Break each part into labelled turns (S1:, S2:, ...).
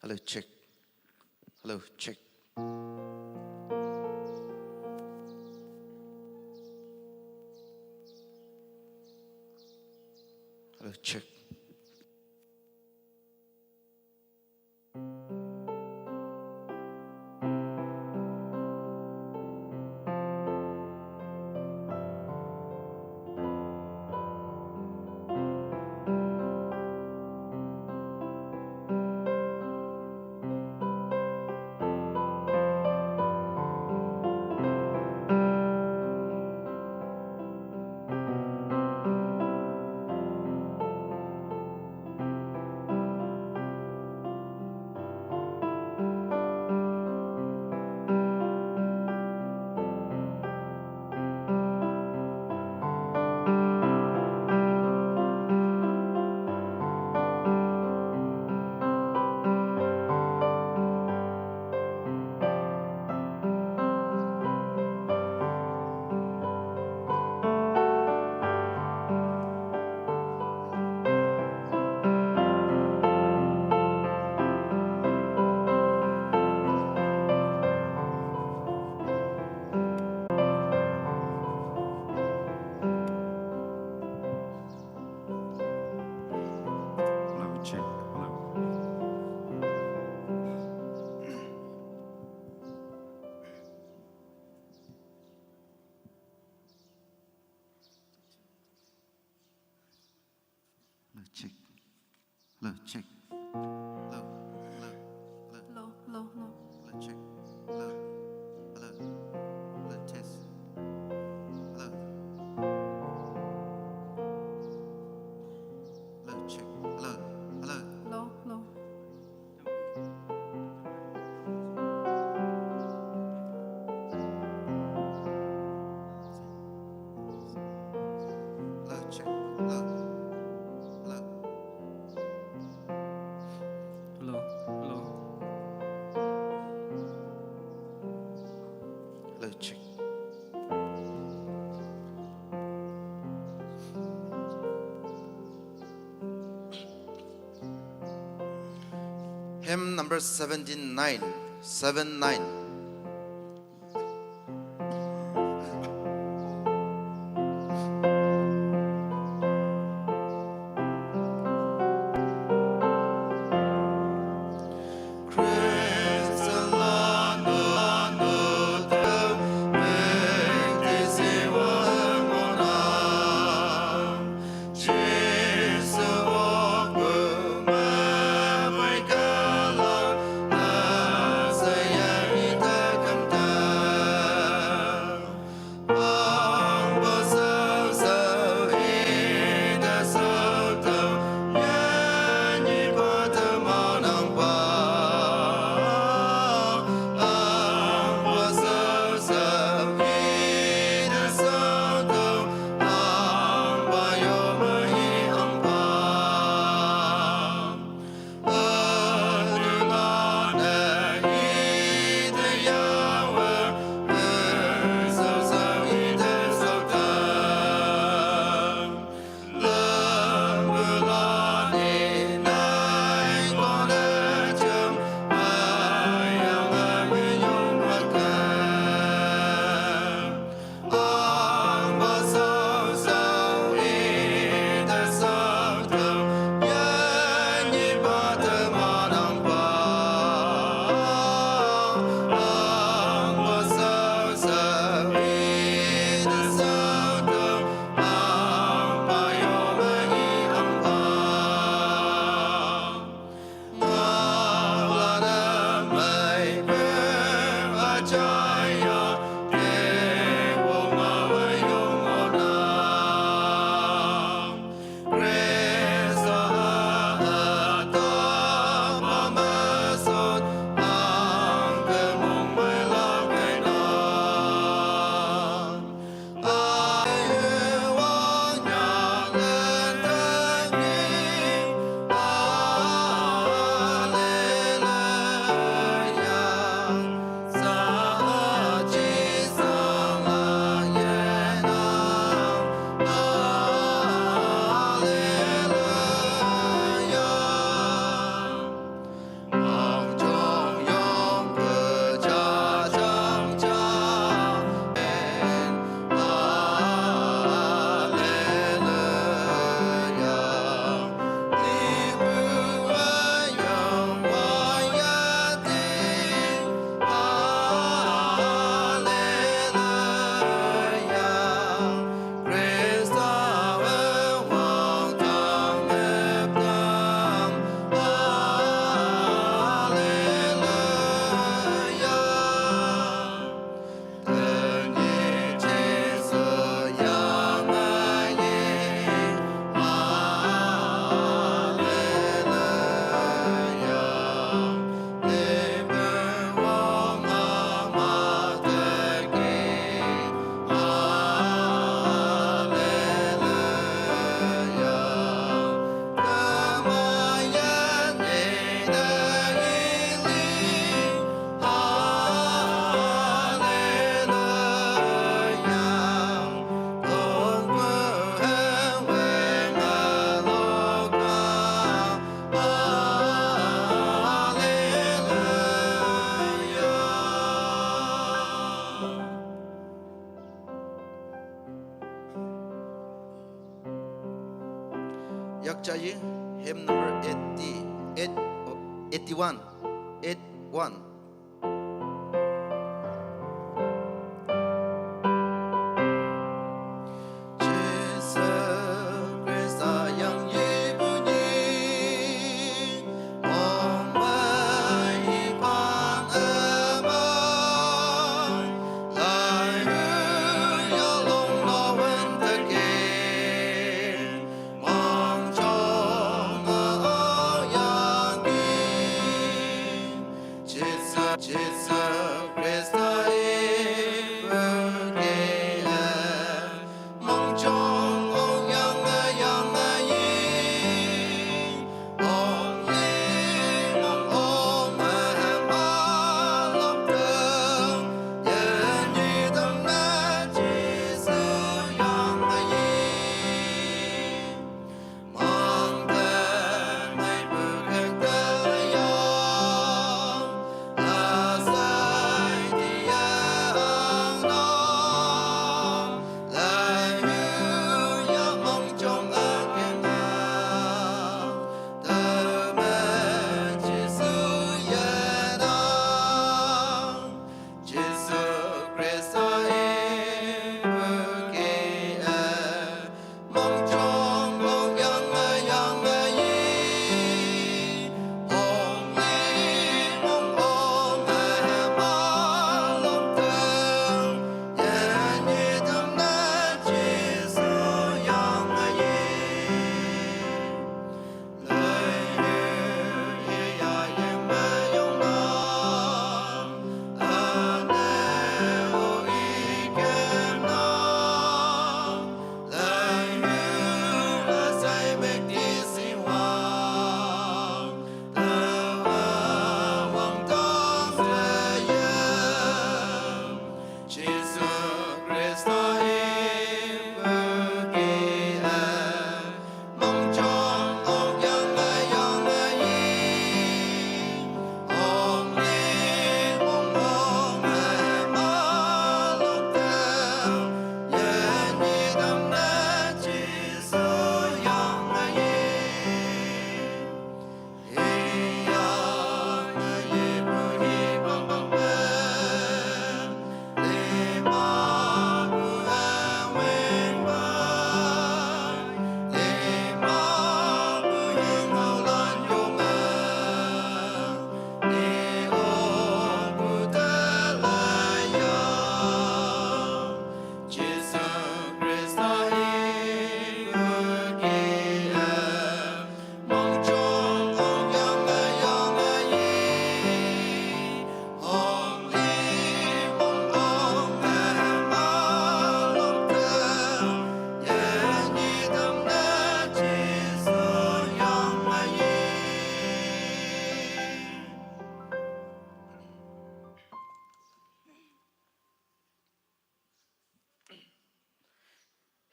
S1: Hello, check. Hello, check. Hello, check. Check. Hello, check. Hello, hello, hello.
S2: Hello.
S1: Hello, check. Hello, hello, hello, test. Hello. Hello, check. Hello, hello.
S2: Hello.
S1: Hello, check. Hello.
S2: Hello.
S1: Hello, check. Hymn number 79. 79.
S3: Hãy subscribe cho kênh Ghiền Mì Gõ để không bỏ lỡ
S1: 약자이 hymn number 80 81 81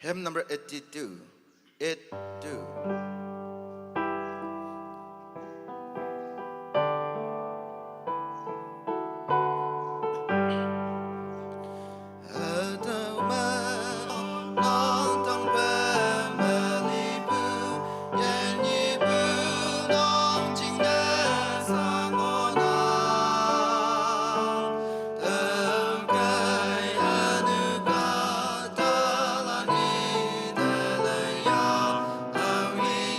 S1: hymn number 82 82 Awi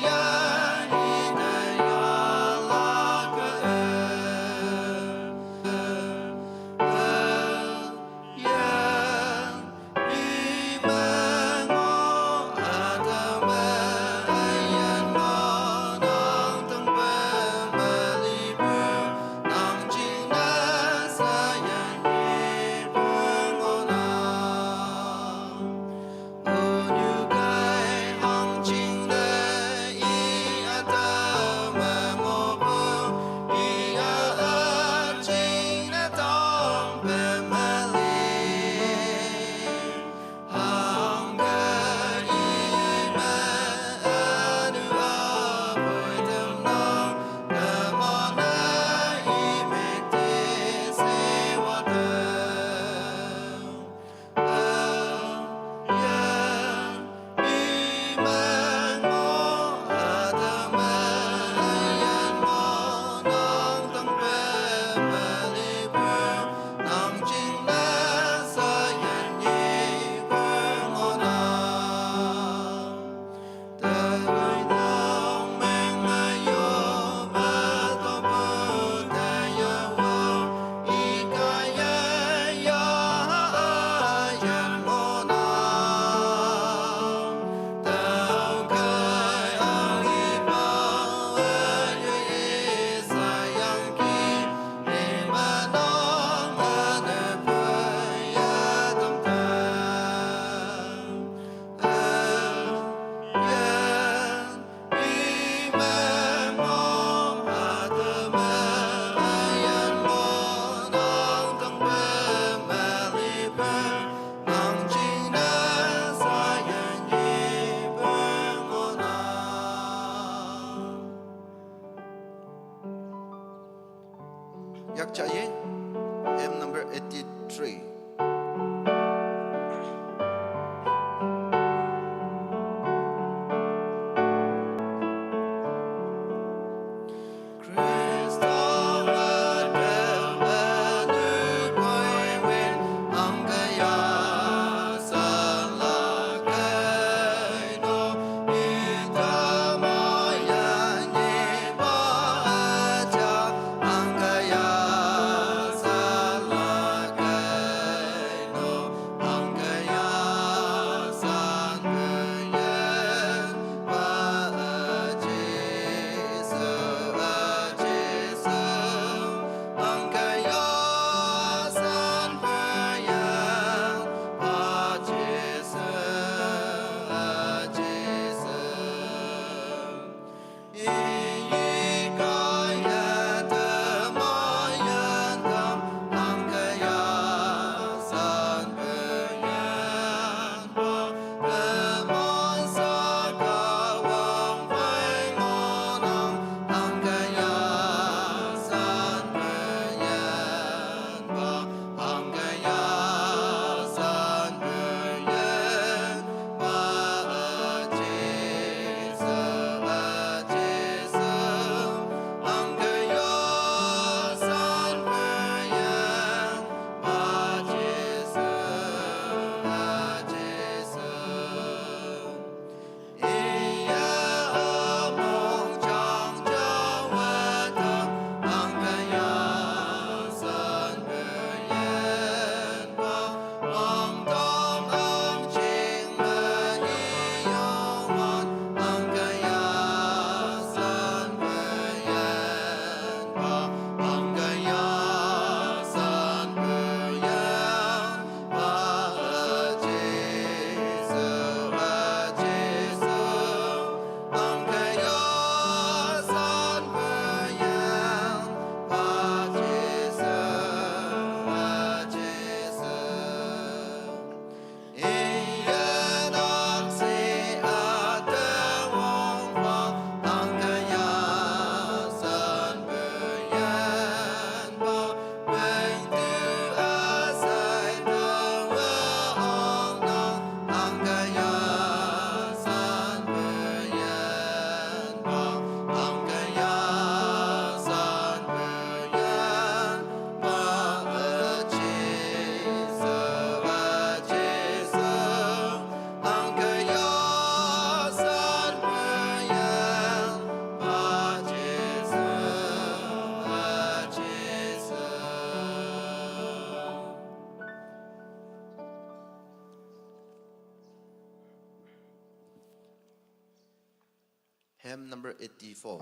S1: Hymn number 84.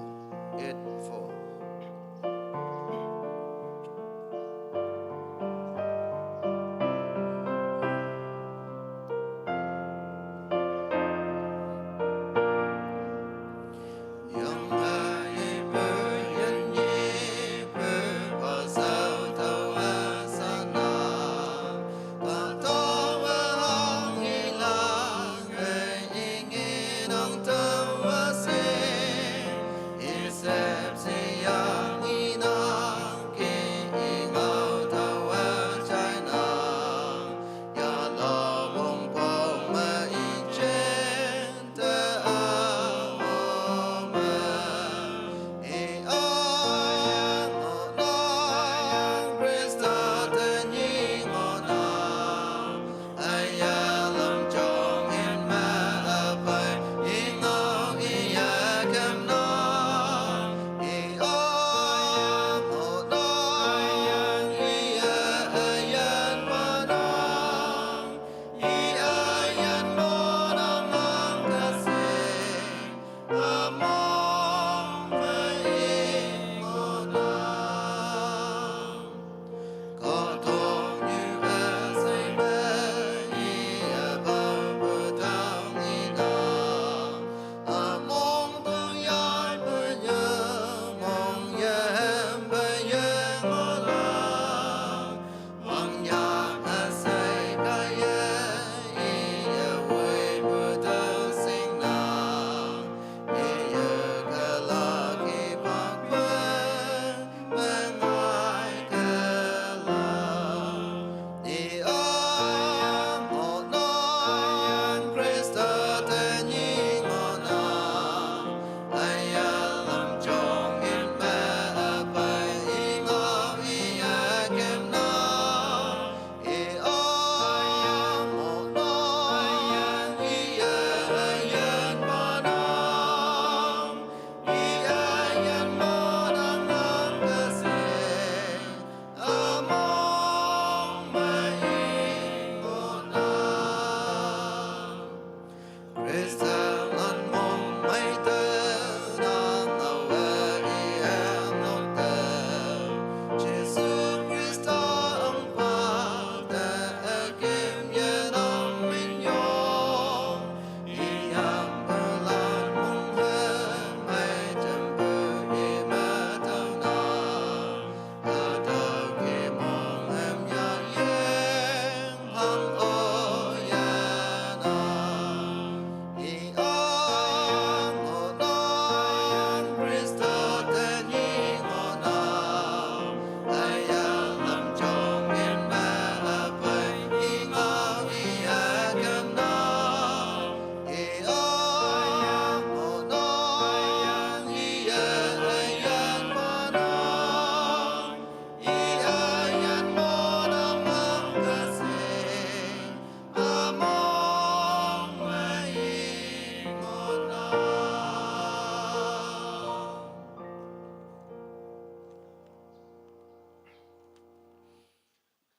S1: 84.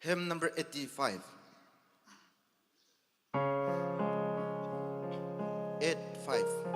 S1: Hymn number 85. 85.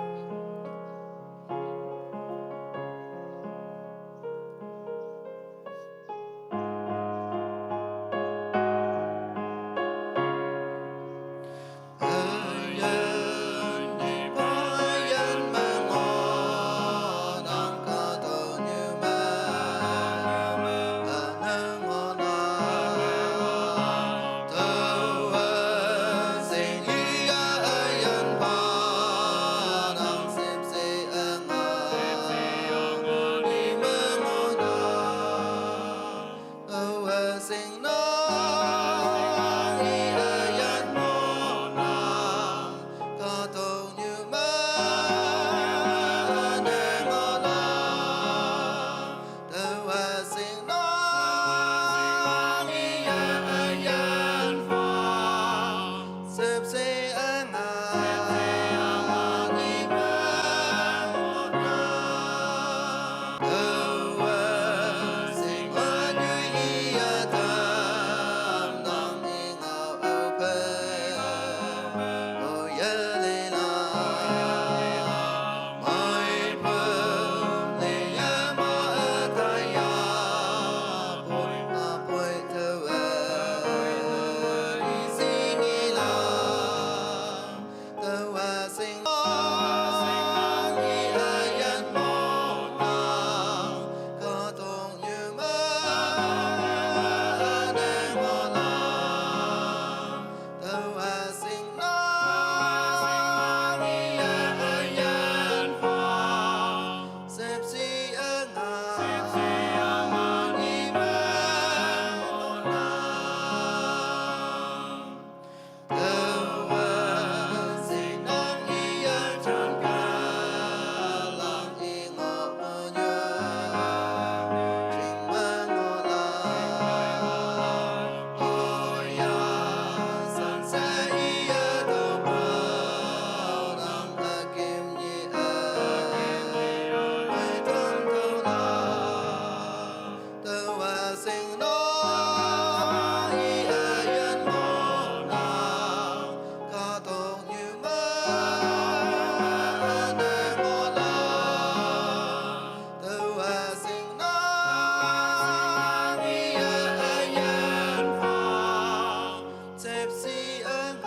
S1: Sipsi ang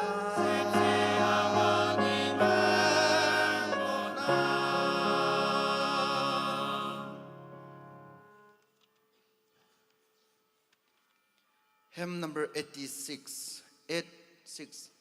S1: Hymn number 86. 86.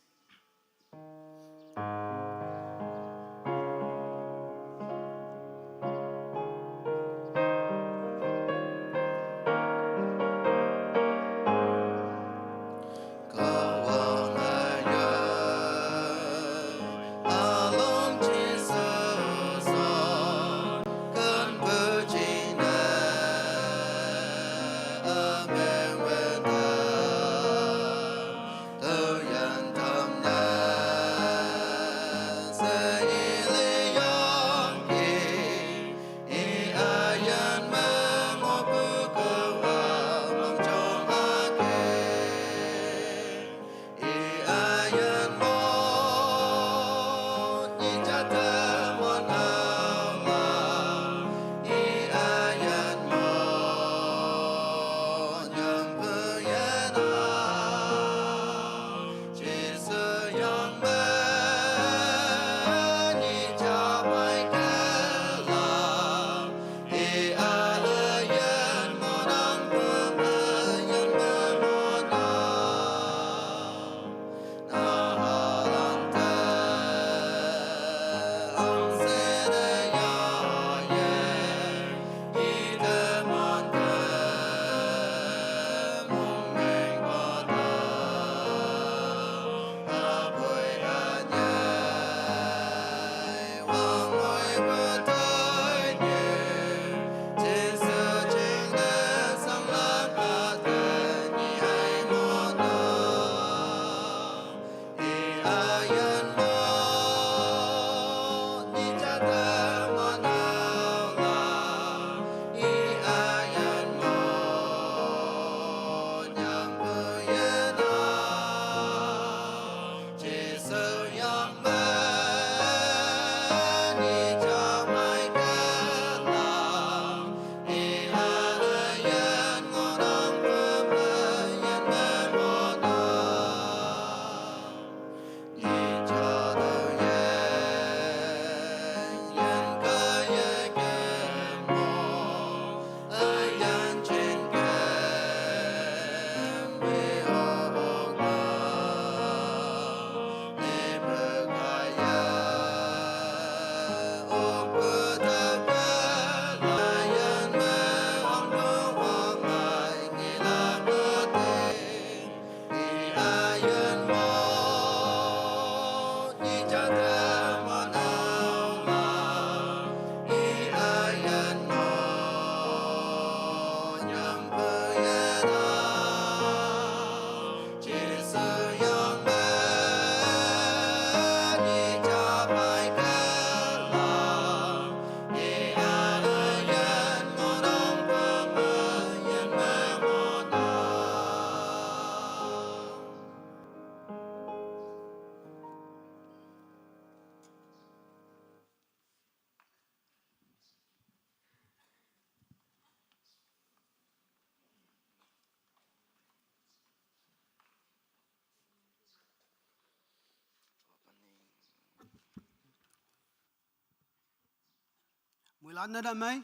S3: Mùi lan nữa mấy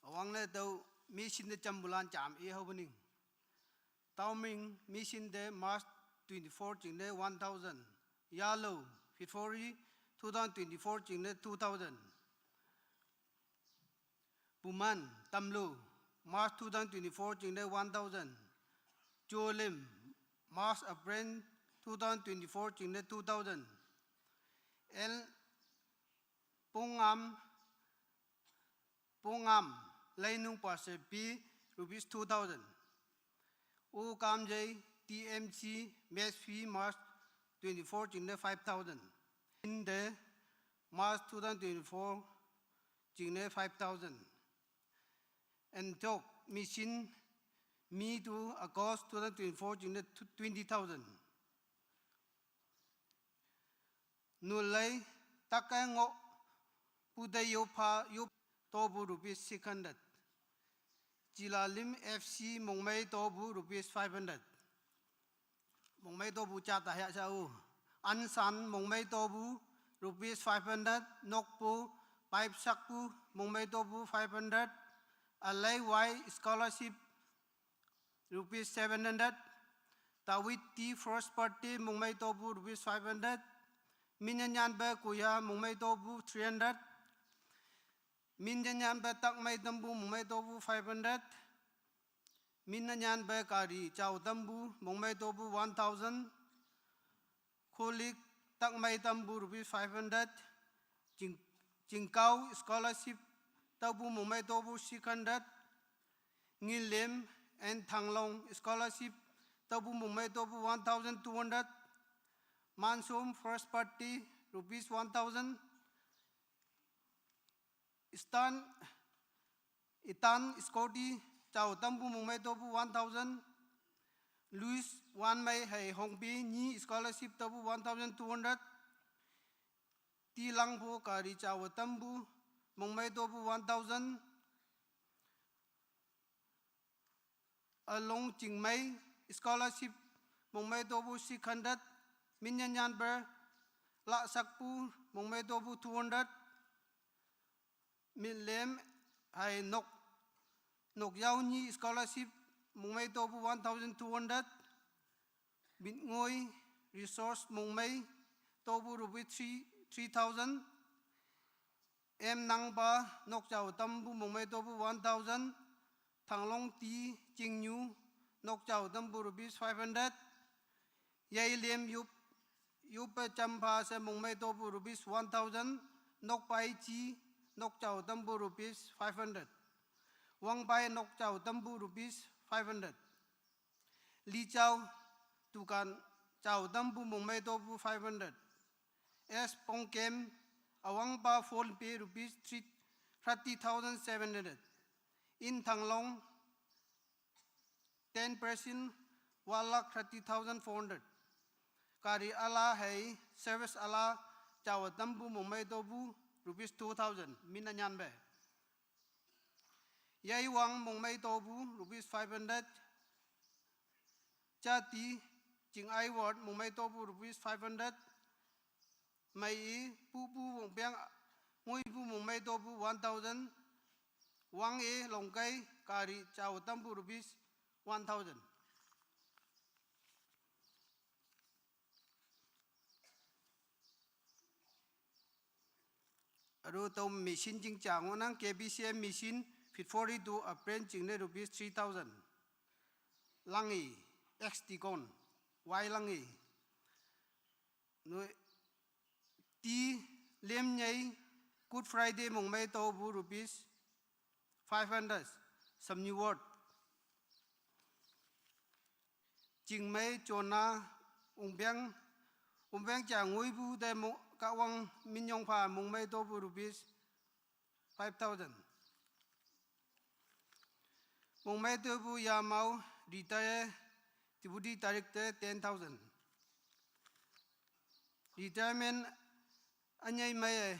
S3: Wang le tàu mi xin de chăm bulan chạm e hậu bình tàu mình mi xin de March 24 chừng de 1000 Yellow February 2024 chừng de 2000 Puman Tamlu March 2024 chừng de 1000 Jolim March April 2024 chừng de 2000 El Pongam Lainung Parse P rupees 2000 U Kamjay TMC Match fee March 24 chừng de 5000 in the March 2024 chừng de 5000 and talk mission me to August 2024 chừng de 20000 Nulai Takango Pudayopa Yop Tobu rupees 600 Jilalim FC Mongmei Tobu rupees 500. Mongmei Tobu chata ya sau. Ansan Mongmei Tobu rupees 500. Nokpu Pipe Sakpu Mongmei Tobu 500. Alay Y scholarship rupees 700. Tawit T first party Mongmei Tobu rupees 500. Minyanyan Ba Kuya Mongmei Tobu 300. Minyanyan Ba Takmai Tambu Mongmei Tobu 500. Minyanyan Ba Kari Chao Tambu Mongmei Tobu 1000. Kolik Takmai Tambu rupees 500. Jingkau scholarship Tabu Mongmei Tobu 600. Ngilem and Thanglong scholarship Tabu Mongmei Tobu 1200. Mansum first party rupees 1000. Itan Scotty Chao Tambu Mongmei Tobu 1000. Louis Wan Mai Hai Hongpi Ni scholarship Tabu 1200. Ti Langpo Kari Chao Tambu Mongmei Tobu 1000. Along Jingmei scholarship Mongmei Tobu 600. Minyanyan Ber La Sakpu Mongmei Tobu 200. Milem Hai Nok Yao Ni scholarship Mongmei Tobu 1200. Bitngoi resource Mongmei Tobu rupees 3000. M Nangba Nok Chao Tambu Mongmei Tobu 1000. Thanglong Ti Jingnu Nok Chao Tambu rupees 500. Yai Lem Yup Champa Se Mongmei Tobu rupees 1000. Nok Pai Chi Nok Chao Tambu rupees 500. Wang Pai Nok Chao Tambu rupees 500. Li Chao Tukan Chao Tambu Mongmei Tobu 500. S Pongkem Awang Pa Phone Pay rupees 30,700. In Thanglong 10% 1,30,400. Kari Ala Hai Service Ala Chao Tambu Mongmei Tobu rupees 2,000. Minanyan Be. Yai Wang Mongmei Tobu rupees 500. Chati Jing Ai Ward Mongmei Tobu rupees 500. Mai Pupu Wongpiang Ngui Pu Mongmei Tobu 1,000. Wang E Longkai Kari Chao Tambu rupees 1,000. Aru tau machine jing chang nang KBCM machine fit 42 apprent jing ne rupees 3,000. Langi XT con Y langi no T lem nyai Good Friday Mongmei Tobu rupees 500. Some new word. Jing Mei Chona Umbiang Chang Ngui Bu De Kawang Minyong Pa Mongmei Tobu rupees 5,000. Mongmei Tobu Yamau retire Deputy Director 10,000. Retirement Anyai Mei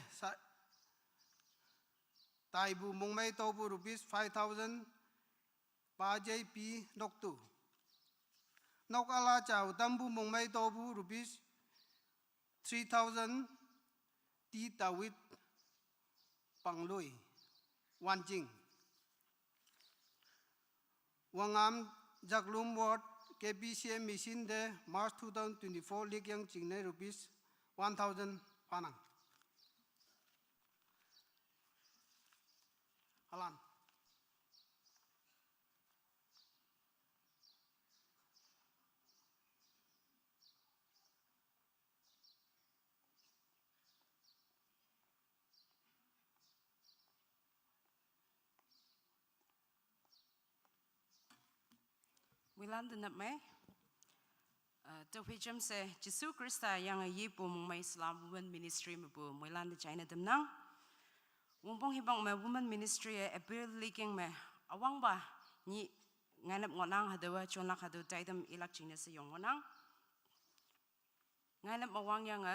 S3: Taibu Mongmei Tobu rupees 5,000. Pa JP Noktu. Nok Ala Chao Tambu Mongmei Tobu rupees 3,000. Ti Tawit Panglui Wanjing. Wangam Jaglum Ward KBCM machine de March 2024 Likyang Jingne rupees 1,000 Panang. Alan.
S4: Wilan denap mai. Tawhijam se Jesu Krista yang yipu Mongmei Islam Women Ministry mebu Wilan de China demnang. Wumpong hibang me Women Ministry April leaking me awang ba ni nganap ngonang hadawa chonlak hadu taidam ilak China se yong ngonang. Nganap awang yang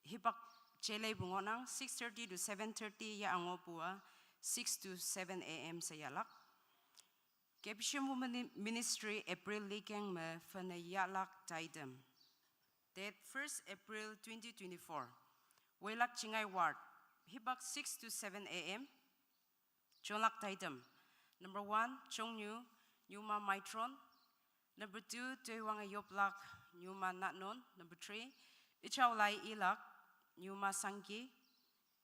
S4: hibak chelay bungonang 6:30 to 7:30 ya angopua 6 to 7 a.m. sa yalak. Caption Women Ministry April Likeng me fana yalak taidem. Date 1st April 2024. Wailak Chingay Ward. Hibak 6 to 7 a.m. Chonglak taidem. Number 1, Chongnu, Nyuma Maitron. Number 2, Tuiwanga Yoplak, Nyuma Natnon. Number 3, Ichaulai Ilak, Nyuma Sanki.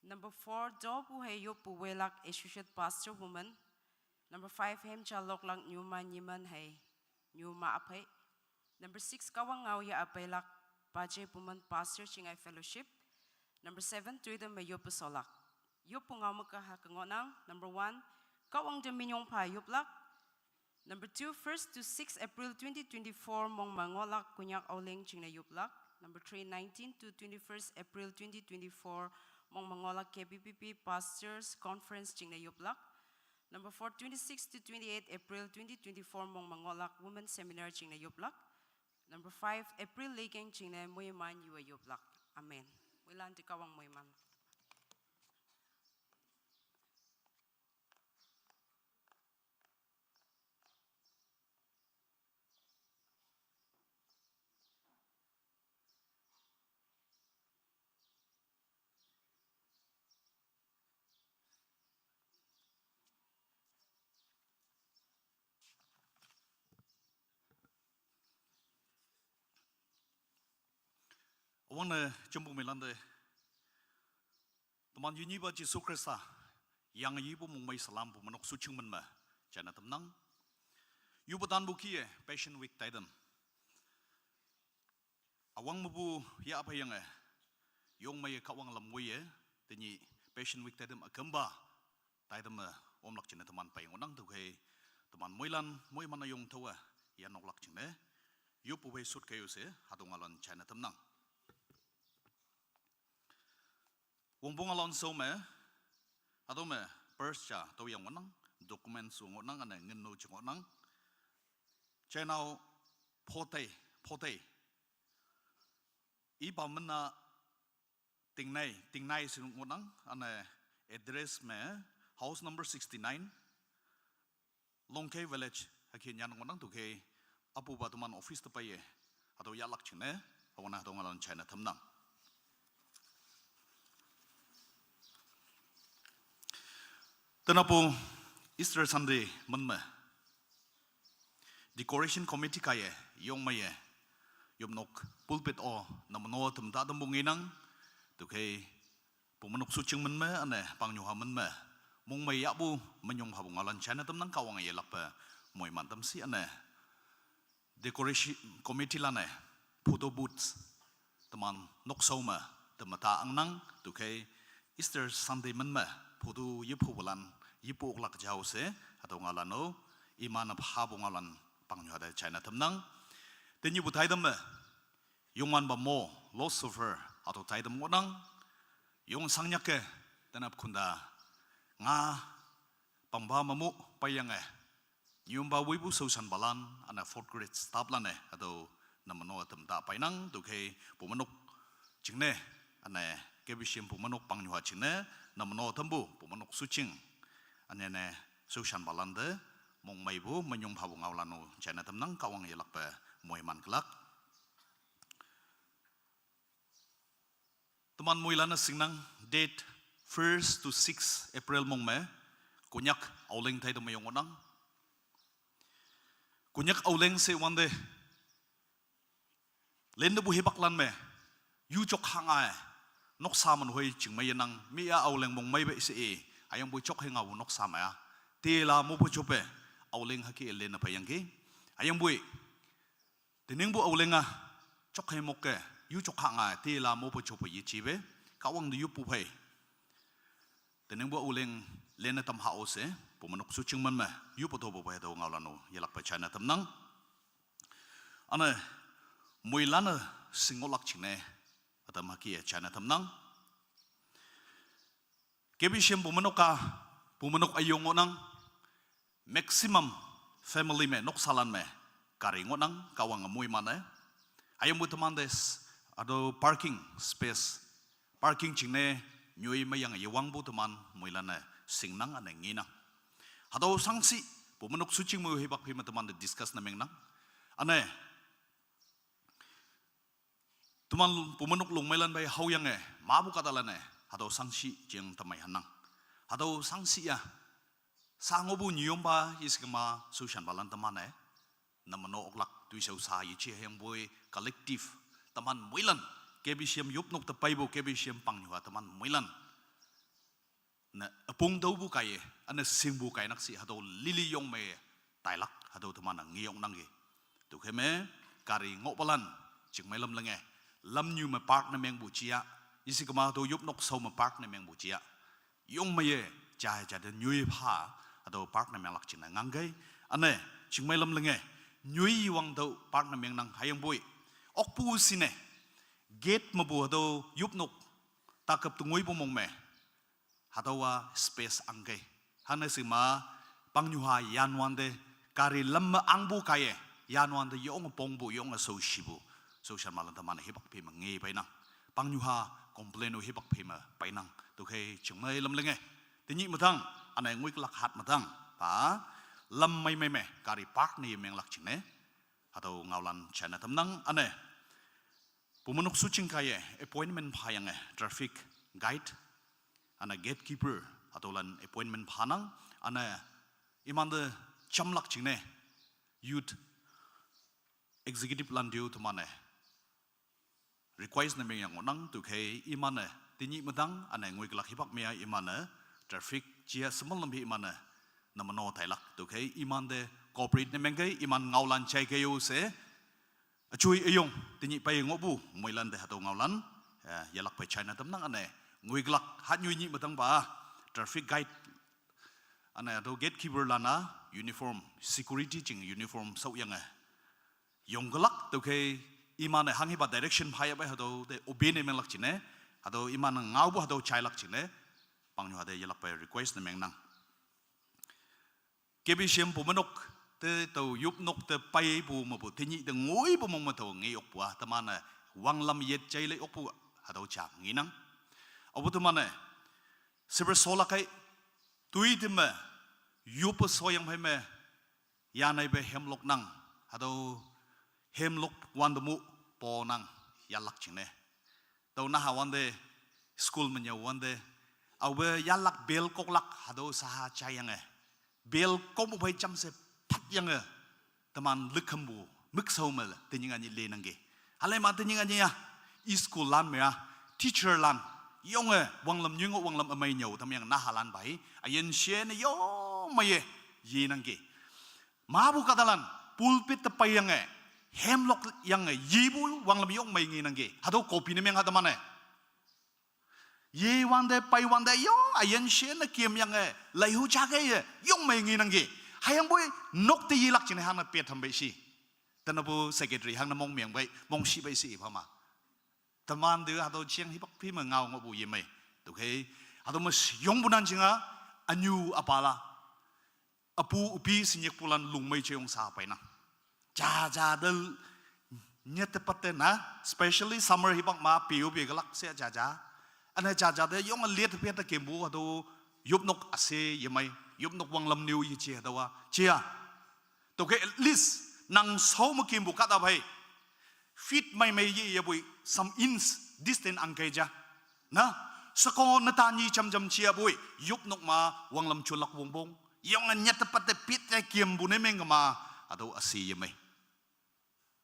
S4: Number 4, Dobuhe Yopu Welak, Associate Pastor Woman. Number 5, Hemcha Loklak, Nyuma Nyiman Hay, Nyuma Ape. Number 6, Kawangao Ya Apelak, Baje Puman Pastor Chingai Fellowship. Number 7, Tuidam Yopu Solak. Yopu Ngaomük Hakangonang. Number 1, Kawang Deminyong Pa Yoplak. Number 2, 1st to 6 April 2024, Mong Mangolak, Konyak Oleng, Chingna Yuplak. Number 3, 19 to 21st April 2024, Mong Mangolak KBPP Pastors Conference, Chingna Yuplak. Number 4, 26 to 28 April 2024, Mong Mangolak Women's Seminar, Chingna Yuplak. Number 5, April Legeng, Chingna Muiman, Yua Yuplak. Amen. Wilan Tikawang Muiman.
S5: Wana jumbo melande. Teman yuni ba Yesus Kristus yang yibu mungmai salam bu manok sucing menma jana temnang. Yubutan buki Passion Week taidem. Awang mubu ya apa yang yong mai kawang lamui teni Passion Week taidem akamba taidem omlak jana teman payang onang tu kai teman moilan moi mana yong tawa ya noklak jene. Yubu we sut kayu se hadungalan jana temnang. Wongbong alon so me, atau me persja tau yang menang, dokumen su ngonang ane ngenu jengonang. Channel pote. Iba mena tingnai su ngonang ane address me house number 69, Longkei Village hakin yan ngonang tu ke apu batuman office tu paye atau yalak cene, awana tu ngalon China temnang. Tenapu Easter Sunday menme Decoration Committee kaya yong maye yom nok pulpit o namno temta tembunginang tu kay pumanok sucing menme ane pangyuha menme mong may yabu menyong habungalan China temnang kawang yelak pa moy mantam si ane Decoration Committee lane photo booths teman nok sauma temata angnang tu kay Easter Sunday menme putu yipu bulan yipu oklak jauh se atau ngalano iman habu ngalan pangnya ada China temnang dan yipu taidam yongan ba mo loss of her atau taidam ngonang yong sangnya ke dan kunda nga pamba mamu payang yumba wibu sausan balan ana 4th grade staff lane atau namano temta painang tu ke pumanok jingne ana kebishim pumanok pangnya jingne namno tembu pumanok sucing anene susan balande mong maibu menyong habung awlanu China temnang kawang yelak pe moiman kelak teman moilana singnang date 1st to 6 April mong me Konyak auleng thai dam yong onang Konyak auleng se wande lende bu hebaklan me yu chok hanga nok saman hoi chingmai nang mi a auleng mong mai be se ayang bu chok henga nok sama ya tela mo bu chope auleng haki elena pa yang ke ayang bu tening bu aulenga chok he mok ke yu chok hanga tela mo bu chope yi chibe kawang du yu pu phai tening bu auleng lena tam ha ose pu manok su ching man ma yu pu to bu phai do ngawlanu yelak pa China tam nang ana muilana singolak chine atam haki China tam nang kebishim pumanok ayong onang maximum family me nok salan me karing onang kawang amoy mana ayam butamandes ado parking space parking chingne nyoi mayang yawang butuman muilana สิ่งนั้นอันนี้นะหาตัวสังสีผมมันกสุจิงมือให้บักพิมพ์มันดิสคัสนั่นเองนะอันนี้ตัวมันผมมันกลงไม่เล่นไปเขายังไงมาบุกตะลันเนี่ยหาตัวสังสีจึงทำไมหันนังหาตัวสังสีอ่ะสร้างอบุญยมบ้ายิ่งมาสุชันบาลันตมันเนี่ยน้ำมันออกหลักตุยเสาสายเชี่ยยังบุย collective ตมันไม่ลันเก็บเสียมยุบนกตะไปบุเก็บเสียมปังอยู่ว่าตมันไม่ลันนะปุ่งเต้าบุกไก่อันนั้นสิงบุกไก่นักสิหาตัวลิลิยงเมย์ตายลักหาตัวตมันงี้ยงนั่งกี่ตุกเห็นไหมการิงบาลันจึงไม่ลำละไงลำอยู่มาปาร์กในเมืองบุจียยิ่งมาตัวยุบนกเสามาปาร์กในเมืองบุจียยงเมย์จ่ายจะเดินยุยผ้าหาตัวปาร์กในเมืองหลักจินงังไงอันนี้จึงไม่ลำละไงยุยวังตัวปาร์กในเมืองนั่งหายังบุยออกปูสิเนี่ยเกตมาบัวตัวยุบนกตากับตัวงุยบุมงเมหาตัวว่าสเปซอังเกฮันนี่สิมาปังยูฮายานวันเดการิลำมาอังบุกายยานวันเดยองปงบุยองโซชิบุโซชันมาลันตมันฮิบักพิมเงยไปนังปังยูฮาคอมเพลนูฮิบักพิมไปนังตัวเคจึงไม่ลำเลยไงทีนี้มาทั้งอันไหนงุยกลักหัดมาทั้งป่าลำไม่การิปาร์กนี่เมืองหลักจิงเนี่ยหาตัวเงาลันเชนทำนังอันนี้ผมมันกสุจิงไกยappointment พายังไง traffic guide อันนั้น gatekeeper หาตัวลัน appointment พานังอันนี้อิมันเดจำหลักจิงเนี่ย youth executive ลันดิวทุกมันเนี่ย request นั่นเป็นอย่างงั้นตัวเคอิมันเนี่ยทีนี้มาตั้งอันนี้งวยกลักฮิบักเมียอิมันเนี่ย traffic เจียสมอลลำพีอิมันเนี่ยน้ำมันโนไทยลักตัวเคอิมันเด corporate นั่นเป็นไงอิมันเงาลันใจเกยูเสช่วยยงทีนี้ไปงบบุมวยลันเดหาตัวเงาลันอย่าลักไปใช้นะตำนังอันนี้งวยกลักหัดยุยนี่มาตั้งบ่า traffic guide อันนี้ตัว gatekeeper ลันนะ uniform security จริง uniform สู้ยังไงยงกลักตัวเคอิมันเนี่ยหังให้บัด direction พายไปหาตัวเด obey ในเมืองลักจินเนี่ยหาตัวอิมันเงาบุหาตัวใช้ลักจินเนี่ยปังอยู่หาเดอย่าลักไป request ในเมืองนั่งเก็บเสียมผมมันกเตอตัวยุบนกเตอไปปูมาปูทีนี้เตงวยปูมองมาตัวงี้ออกปัวแต่มันน่ะวังลำเย็ดใจเลยออกปัวหาตัวจากงี้นังเอาปุตมันน่ะเสพโซลักไอตุยติมะยุบโซยังไปมะยาในไปเฮมลกนังหาตัวเฮมลกวันดมุปอนังยาลักจิงเนี่ยตัวน่าหาวันเดสคูลมันยาวันเดเอาไปยาลักเบลกกลักหาตัวสหใจยังไงเบลก็ไม่ไปจำเสพพัดยังไงแต่มันลึกขมูมึกเศร้ามาเลยแต่ยังไงนี่เลนังเกอะไรมาแต่ยังไงเนี่ยอีสคูลลันเมียทีเชอร์ลันยงวังลำยุงวังลำไม่เหนียวทำยังน่าหาลันไปอายันเชนยงไม่ยีนังเกมาบุกตะลันปูลปิดตะไปยังไงเฮมล็อกยังไงยีบุวังลำยงไม่ยีนังเกหาตัวโคปีนี่ยังหาตะมันเนี่ยยีวันเดไปวันเดยอายันเชนเกียมยังไงไหลหูจักไงยงไม่ยีนังเกให้ยังบุยนกตีลักจินให้ฮันเปียทำไปสิแต่นบุเซกเตอรี่ฮันมองเมียงไปมองชีไปสิพม่าแต่มันเดือหาตัวเชียงฮิบักพี่เมืองเงางบุยยังไม่ถูกไหมหาตัวมันยงบุนันจริงอ่ะอันยูอปาลาอปูอุปีสิญญปุลันลุงไม่เชียงสาไปนะจ้าเดลเนี่ยแต่ปัตเตนะ especially summer ฮิบักมาปีอุปีก็ลักเสียจ้าอันนี้จ้าเดลยงอันเลียดเพียตะเกมบูหาตัวยุบนกอาเซยังไม่ยุบนกวังลำนิวยี่เชียตัวเชียตัวแค่ at least นังโซมกิมบุกัดอะไรฟิตไม่ยี่บุย some inch distance อังเกจนะสกอนัตานีจำเชียบุยยุบนกมาวังลำชวนลักวงบงยังอันยัดปัตเตปิดแต่เกียมบุญในเมงมาตัวอาศัยยังไม่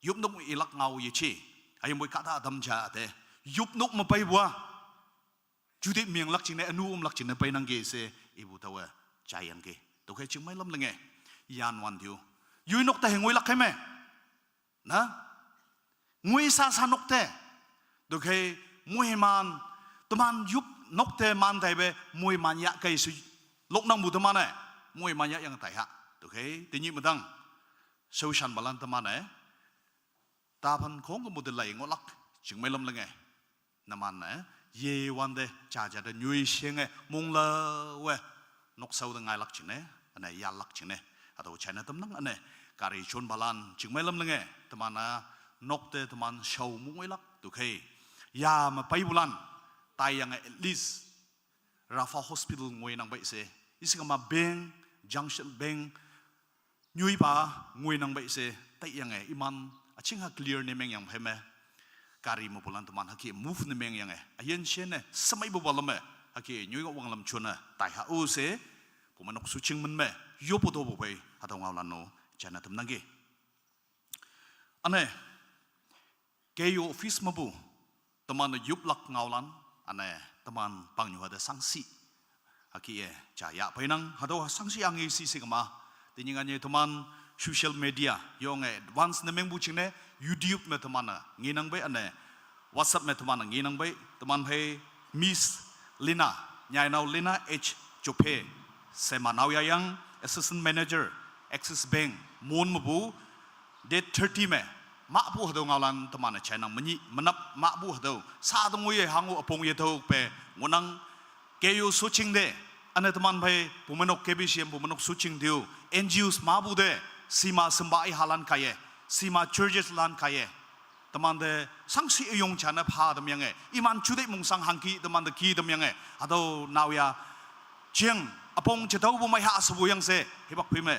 S5: ยุบนกอีลักเงายี่เชียไอ้ยังบุยกัดทำจ่าแต่ยุบนกมาไปบัวจุดเมียงลักจินในอนุลักจินในไปนังเกษอีบุตรว่าใจยังเกตัวแค่จึงไม่ล้มเลยไงยานวันเดียวยุยนกแต่งวยลักใช่ไหมนะงวยซาๆนกแต่ตัวแค่มวยมันตัวมันยุบนกแต่มันไทยไปมวยมันยะไกสุลกนังบุตรมันเนี่ยมวยมันยะยังไทยฮะตัวแค่ทีนี้มันตั้งโซชันบาลานต์มันเนี่ยตาพันคงก็บุตรไหลงวลักจึงไม่ล้มเลยไงน้ำมันเนี่ยเยวันเดจ่าเดินยุยเชียงไงมุงละเว้นกเสาตั้งไงลักจินเนี่ยอันไหนยาลักจินเนี่ยอาตัวใช้ในตำนังอันไหนการีชนบาลานจึงไม่ล้มเลยไงแต่มันนะนกเตะแต่มันเฉามุ้งไว้ลักตัวเคยามาไปบุลันตายยังไง at least Rafa Hospital ngồi nang bay se isi kama bank junction bank nyui ba ngồi nang bay se tay yang iman aching ha clear ne meng yang pheme kari mo pulan teman haki move ne meng yang ayen chen samai bo balam haki nyui wang lam chuna tai ha u se pumanok suching men me yopo do bo bai hatong ngawlan no chana tam nangi ane keyo office mabu teman yuplak ngawlan ane teman pangyu ada sanksi haki jaya painang hado sanksi angi si kama tiningannya teman social media yong advance nemeng bucine YouTube me teman nginang bai ane WhatsApp me teman nginang bai teman hai Miss Lina nyai nau Lina H Chope semanau yang assistant manager Axis Bank mon mabu date 30 me mak bu hado ngawlan teman China menyi menap mak bu hado sa dong ye hangu apong ye tho pe ngonang keyo suching de ane teman bai pumenok kebisiam pumenok suching dio NGOs mabu de sima sembai halan kaye sima churches lan kaye teman de sangsi yong chana pha dem yang iman chude mung sang hangki teman de ki dem yang ado nawya chiang apong chetau bu mai ha sabu yang se hebak phime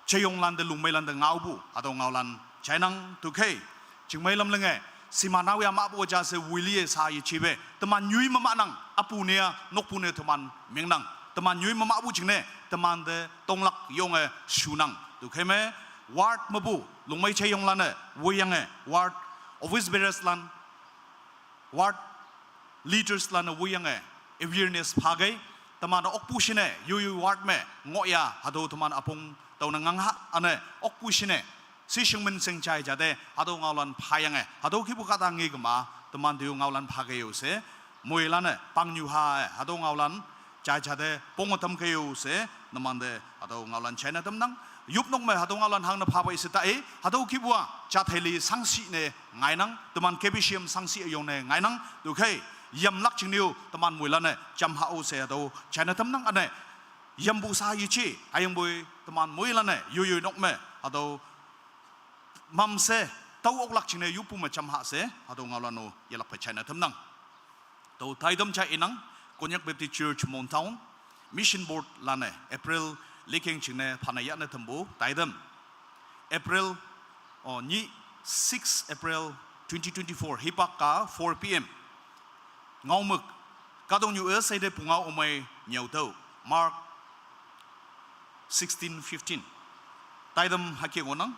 S5: cheyong lan de lungmai lan de ngau bu ado ngau lan chainang tu khe chingmai lam lenge sima nawya ma bu ja se wilie sa yi chibe teman nyui mama nang apu ne nok pu ne teman mengnang teman nyui mama bu chingne teman de tonglak yong shunang tu khe me ward mabu lungmai cheyong lan wuyang ward office bearers lan ward leaders lan wuyang awareness phagai teman okpu shine yu ward me ngoya hado teman apong tau nangang ha ane okpu shine si shingmen seng chai jade hado ngawlan phayang hado khibu kata ngi gma teman diu ngawlan phage yo se moilan pangnu ha hado ngawlan chai jade pongotam ke yo se namande hado ngawlan china tamnang yupnok me hado ngawlan hang na pha bai se ta hado khibua cha theli sangsi ne ngainang teman kebisiam sangsi yong ne ngainang du khai yam lak chingniu teman moilan cham ha o se hado china tamnang ane yam bu sa yi chi ayang boy teman moilan yu nok me hado mam se tau ok lak chine yupu ma cham ha se hado ngawlano yalak pa china tamnang to thaidam cha inang Konyak Baptist Church Montown Mission Board lane April leking chine phanaya na thambu taidam April ni 6 April 2024 hipak ka 4 PM Ngaomük kadong yu sai de pungau omai nyau tau Mark 16:15 taidam haki ngonang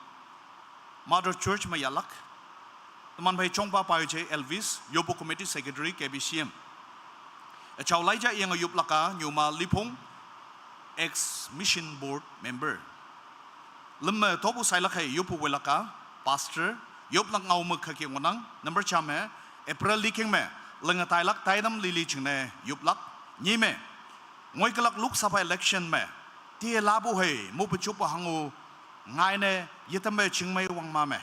S5: Mother Church Mayalak teman bai chongpa paje Elvis Yobo Committee Secretary KBCM Chawlaija yang yuplaka nyuma lipong ex mission board member lemma tobu sailakhe yupu welaka pastor yuplak Ngaomük khaki ngonang number chame April liking me lenga tailak taidam lili chingne yuplak nyime ngoi kalak luk sapa election me tie labu he mupu chupa hangu ngai ne yitame chingmai wang ma me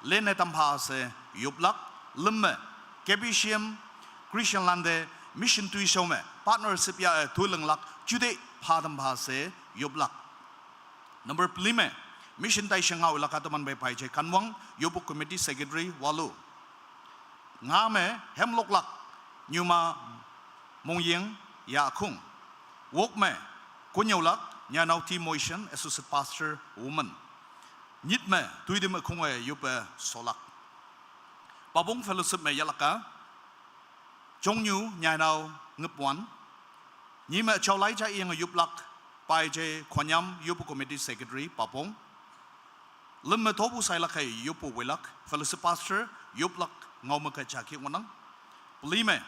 S5: lene tampha se yuplak lemme kebisiam Christian lande mission tui show me partnership ya tulang lak jude phadam bha se yuplak number plime mission tai shangau laka taman bai pai che kanwang yobu committee secretary walu ngame hemlok lak nyuma mongyeng ya khung wok me konyaulak nya nau team motion associate pastor woman nit me tuidim khungwe yupa solak babong fellowship me yalaka chongnu nya nau ngupwan ni me chawlai cha yang yuplak pai je khonyam yupu committee secretary babong lemme tobu sailak yupu welak fellowship pastor yuplak Ngaomük cha ki ngonang plime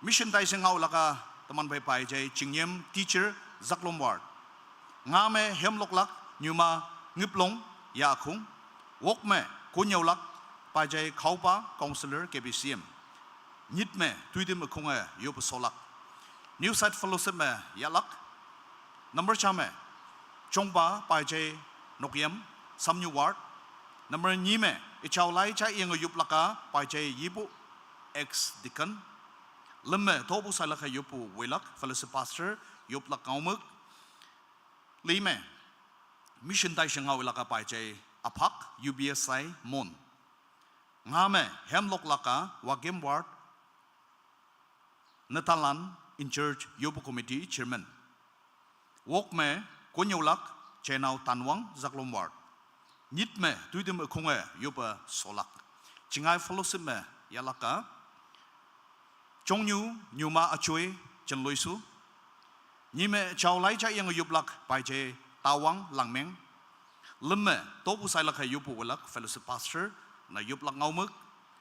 S5: mission tai singau laka taman bai pai je chingyem teacher zaklom ward ngame hemlok lak nyuma ngiplong ya khung wok me konyau lak pa jai khaupa counselor KBCM nit me tuidim khunga yop solak new site fellowship me yalak number chame chongpa pa jai nokyam samnyu ward number ni me ichaulai cha yang yup laka pa jai yibu ex deacon lemme tobu salaka yupu welak fellowship pastor yup lak Ngaomük lime mission tai shangau laka pai che apak UBSI mon ngame hemlok laka wagem ward Natalan in church Yobu Committee Chairman. Wok me Konyolak Chenau Tanwang Zaklomward. Nit me Tuidim Kunge Yoba Solak. Chingai Fellowship me Yalaka. Chongyu Nyuma Achui Chen Loisu. Nime Chao Lai Cha Yang Yublak Pai Che Tawang Langmeng. Lemme Topu Sailaka Yupu Walak Fellowship Pastor Na Yublak Ngaomük.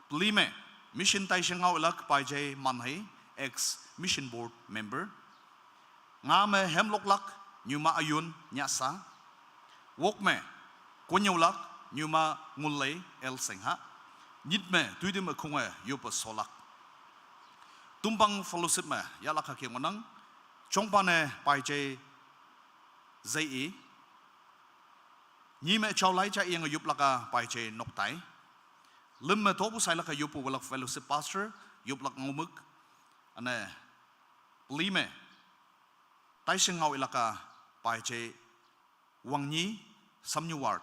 S5: Plime Mission Tai Shengau Walak Pai Che Manhei ex Mission Board member. Ngame Hemlok Lak Nyuma Ayun Nyasa. Wok me Konyolak Nyuma Ngulei El Sengha. Nit me Tuidim Kunge Yupa Solak. Tumpang Fellowship me Yalaka Kimonang. Chongpane Pai Che Zai. Nime Chao Lai Cha Yang Yuplaka Pai Che Noktai. Limme Topu Sailaka Yupu Walak Fellowship Pastor Yuplak Ngaomük. Ane Lime Tai Shengau Ilaka Pai Che Wang Nyi Samnyuward.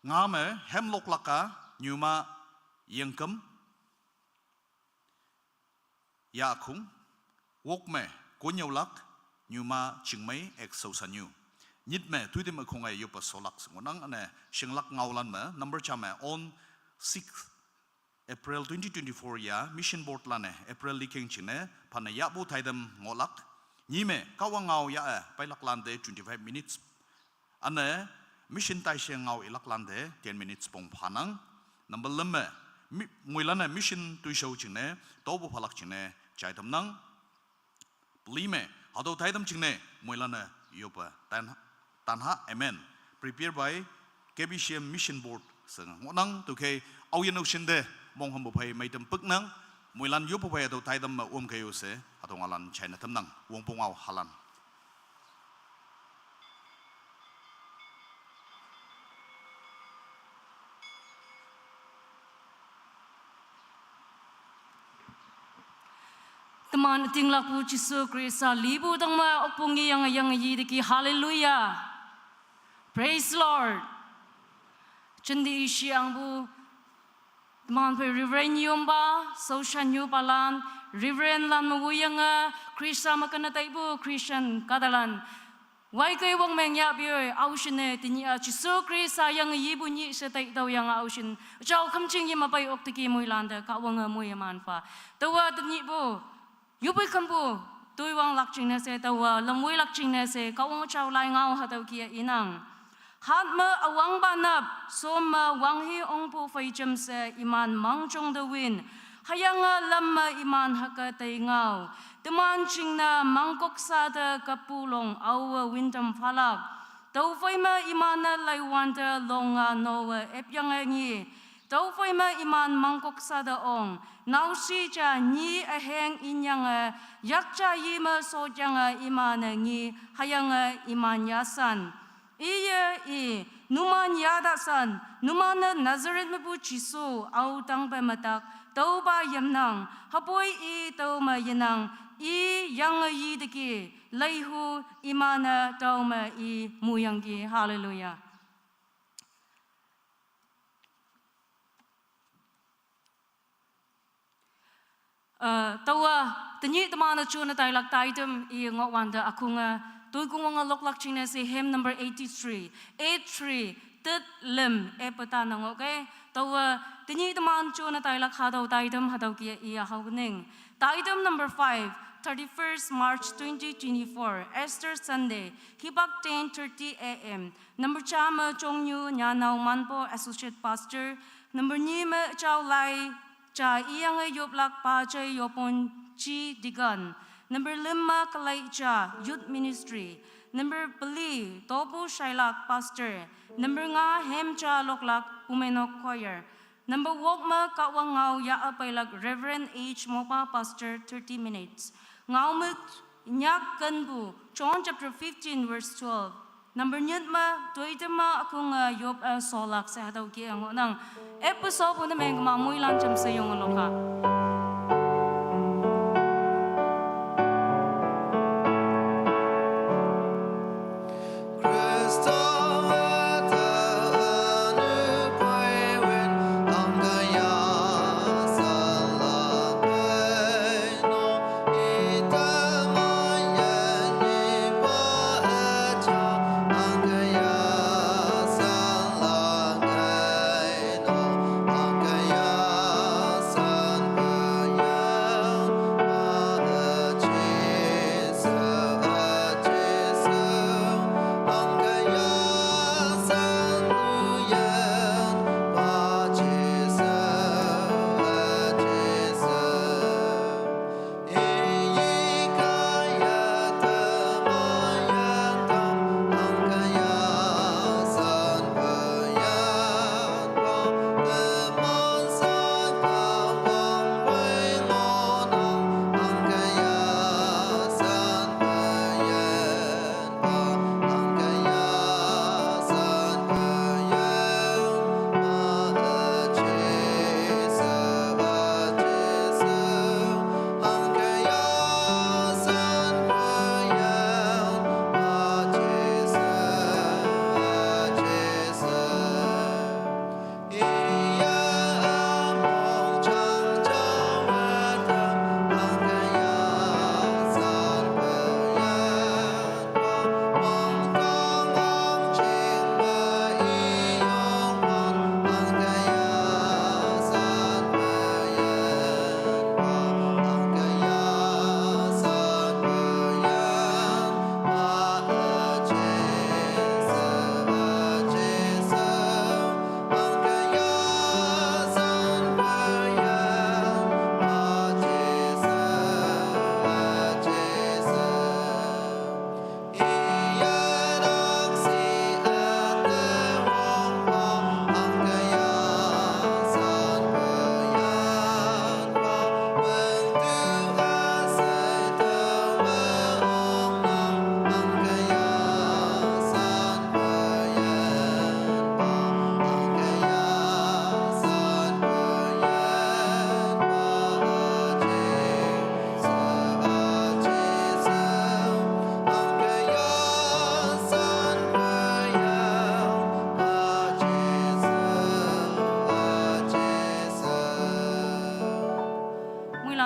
S5: Ngame Hemlok Laka Nyuma Yengkem Yakung. Wok me Konyolak Nyuma Chingmei ex Sosanyu. Nit me Tuidim Kungai Yupa Solak Simonang ane Shinglak Ngaulan me number chame on 6th April 2024 ya Mission Board lane April liking chine pana yabu thaidam ngolak. Nime Kawang Ngau ya Pailak lande 25 minutes. Ane Mission Tai Shengau ilak lande 10 minutes pong panang. Number lemme Muilana Mission Tuisho chine Tobu Palak chine Chaidam nang. Plime Hado Taidam chine Muilana Yopa Tanha Amen. Prepared by KBCM Mission Board. Sang nang to ke Auyen Oshinde Mong Humbo Pay Maitam Puknang Muilan Yopa Pay Hado Taidam Kayose Hatongalan China Tamnang Wong Pongao Halan.
S6: Teman tinglah puji Krista libu tangma opungi yang yidiki haleluya. Praise Lord. Cendi isi ang bu teman pe Reverend Yomba, Social New Balan, Reverend Lan Mawuyang Krista makana taibu Christian Kadalan. Wai kay wong mengya biyo ausine tinya Jisu Krista yang yibu ni setai tau yang ausin. Jauh kamcing yang mapai oktiki muilanda ka wong muya manfa. Tawa tinyi bu Yubai Kenpu, Tui Wang Lakching Nese, Tawa, Lamui Lakching Nese, Kawang Chow Lai Ngao Hataukia Inang. Hatma Awang Banap, Soma Wanghi Ongpo Fai Jemse, Iman Mangchong the Win, Hayanga Lama Iman Hakatay Ngao, Teman Chingna Mangkok Sada Kapulong, Awa Windam Falak, Tau Faima Imana Lai Wanda Longa Noa Epyangangi, Tau Faima Iman Mangkok Sada Ong, Now si cha ni a hang inyang yakcha yima so jang imana ni hayang iman yasan. Iya numan yadasan numan Nazareth mabu Jisu au tang ba matak tau ba yamnang hapoi tau ma yanang yang yidiki laihu imana tau ma muyanggi. Hallelujah. Tawa tanyi tamana chuna tay lak taitem ngok wanda akunga tui kunga lok lak china si hymn number 83 tet lim epata nang okay. Tawa tanyi taman chuna tay lak hadaw taitem hadaw kia hawning. Taitem number 5 31st March 2024 Easter Sunday Kibak 10:30 AM. Number chama chongyu nyanaw manpo associate pastor. Number nima chow lai Cha iyang yoblak pa cha yopon chi digan. Number 5 kalay cha youth ministry. Number pali topo shailak pastor. Number nga hem cha loklak umenok choir. Number wokma kawangau ya apailag Reverend H Mopa pastor 30 minutes. Ngaomük Nyak Kenpu John chapter 15 verse 12. Number nyut ma tuitama akong yop solak sa hataw ki ang nang episode na may mamoy lang jam sa yung loka.
S1: Krista ta anu pai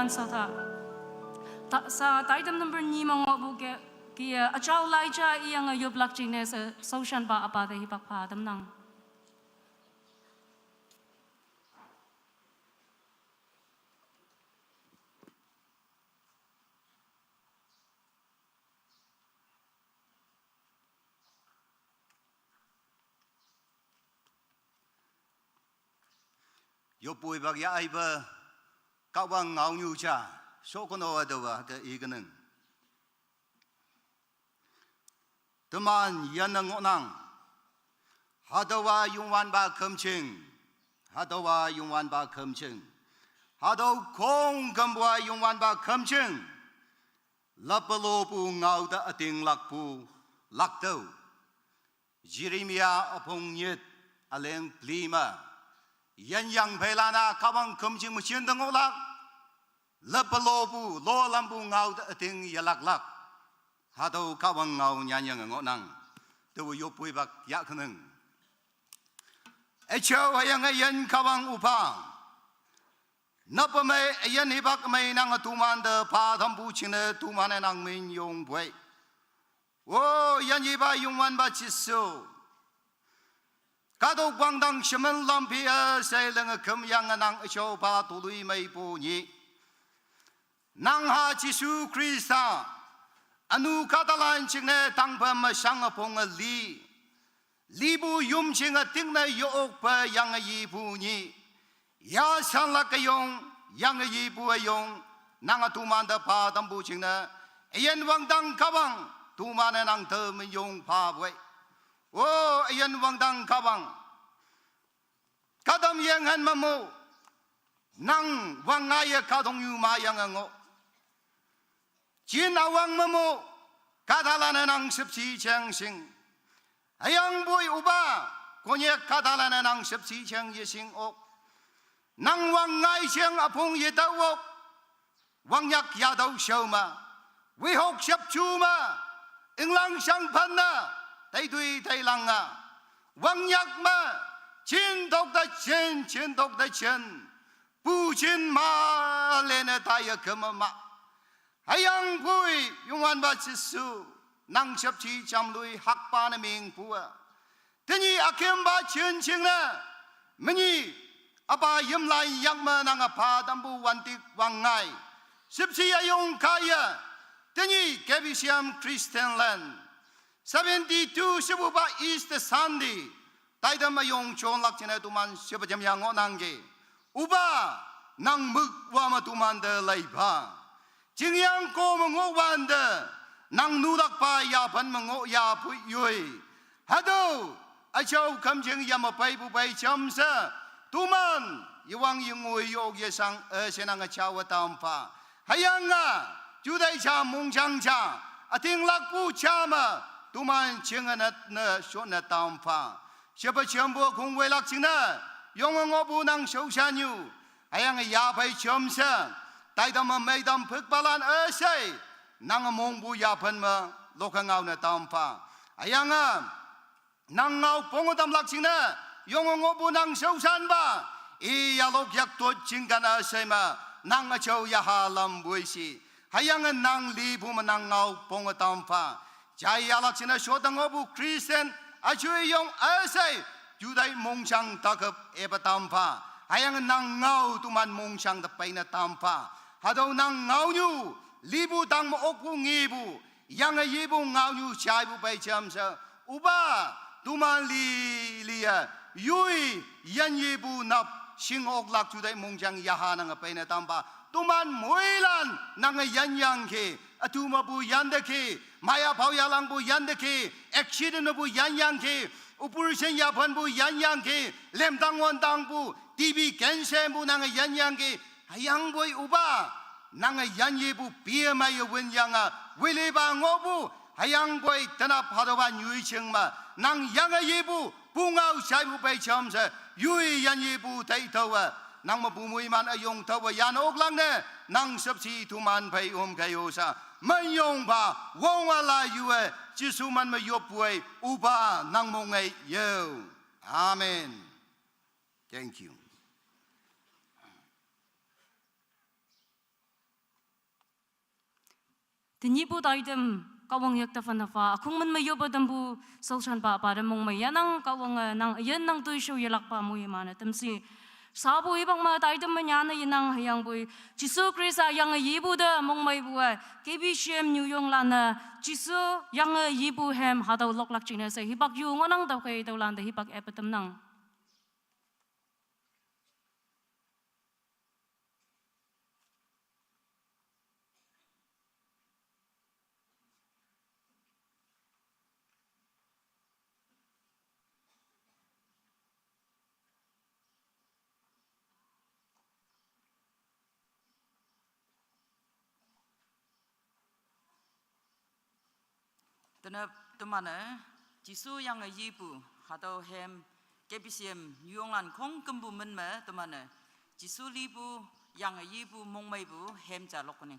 S6: sata sa item number 2 mga buke kia achaw laija iyang yublak chine sa social ba apate hipakpa damnang
S7: yo pui bak ya ai ba ka wang ngau nyu cha so ko no da wa da i gan teman yan ng onang hadawa yung wan ba kem ching hadawa yung wan ba kem ching hadaw kong gambwa yung wan ba kem ching lapalo pu ngau da ating lak pu lak tau Jeremia apong nyet aleng plima yan yang pelana kawang kemjing mesin dengolak lepalobu lo lambu ngau ting yalak lak hadau kawang ngau nyanyang ngonang tu yopui bak yak keneng echo ayang ayan kawang upang napa mai ayan ibak mai nang tuman de pa thambu chine tuman nang min yong bui o yan iba yung wan ba chisu Kado Guangdang Shimen Lampia sailing a cum yang and ang show pa to Louis May Pony Nang Ha Chisu Christa Anu Catalan Chine Tangpa Masang upon a Li Libu Yum Ching a Tingna Yok pa Yang a Yi Pony Ya San Lakayong Yang a Yi Puayong Nang a Tumanda Pa Tambu China Ayan Wangdang Kawang Tuman and ang term Yong Pa Way Oh, ayan wangdang kabang. Kadam yang han mamu. Nang wangaya kadong yumayang ngo. Jin awang mamu. Kadalanan ang sepsi chang sing. Ayang boy uba. Konyak kadalanan ang sepsi chang yesing ok. Nang wangay siyang apong yedawok. Wangyak yadaw siyawma. Wihok siyap chuma. Inglang siyang panna. Tay tui tay lang nga wang yak ma chin dok da chen pu chin ma le na tay kema ma hayang pui yung wan ba chisu nang chap chi cham lui hak pa na ming pu teni akem ba chen ching na meni apa yem lai yak ma nang apa dambu wan tik wang ngai sip chi ayong kaya teni kebisiam Christian land 72 Shibuba East Sunday. Taida mayong chon lak china tuman Shibajam yang onangge. Uba nang mugwa matuman de laiba. Jingyang ko mengwan de nang nudak pa yapan mengo ya pu yui. Hado achau kam jing yam pai bu pai chamsa. Tuman yuang yungui yog yesang senang achawa tampa. Hayanga judai cha mong chang cha. Ating lak pu chama. Tuman chenganat na shona tampa siapa chambo kung welak china yong ngobu nang shoshanyu ayang ya pai chamsa taidam maidam phukbalan asai nang mongbu yapan ma lokangau na tampa ayang nang ngau pongodam lak china yong ngobu nang shoshan ba i yalok yak to chingana asai ma nang chau ya halam buisi hayang nang libu manang ngau pongotampa Jaya laksina shodang obu Christian acuy yong asai judai mongchang takap eba tampa hayang nang ngau tuman mongchang tapay na tampa hadaw nang ngau nyu libu tang mookpu ngibu yang yibu ngau nyu chai bu pai chamsa uba tuman liya yui yan yibu nap singok lak judai mongchang yaha nang apay na tampa tuman muilan nang yan yang ke atuma bu yanda ke maya pau yalang bu yanda ke accident bu yan yang ke upurisen yapan bu yan yang ke lem tang wan tang bu tv cancer bu nang yan yang ke hayang boy uba nang yan ye bu pia mai wen yang wile ba ngobu hayang boy tanap hadoba nyui chengma nang yang ye bu bungau sai bu bai chamsa yui yan ye bu tai tawa nang ma bu mui man ayong tawa yan ok lang ne nang sabsi tuman pai kayo sa man yong ba wong wala yue jisu man ma yopwe uba nang mongai yo amen thank you
S6: thì nhị bu đại đâm câu vong yak ta phan pha khung man mai yo badam bu sol chan pa pa mong mai yanang câu vong nang yan nang tu shu yalak pa mu yamana tam si sa bu ibang ma đại đâm ma yana yanang hayang bu jisu krisa yang yi bu da mong mai bu kbcm new yong lan jisu yang yi bu hem ha dau lok lak china se hibak yu ngonang dau kai dau lan da hibak epatam nang
S8: Tenap temana jisu yang yibu atau hem kebisiem yuangan kong Kenpu menma temana jisu libu yang yibu mongmai bu hem jalok kuning.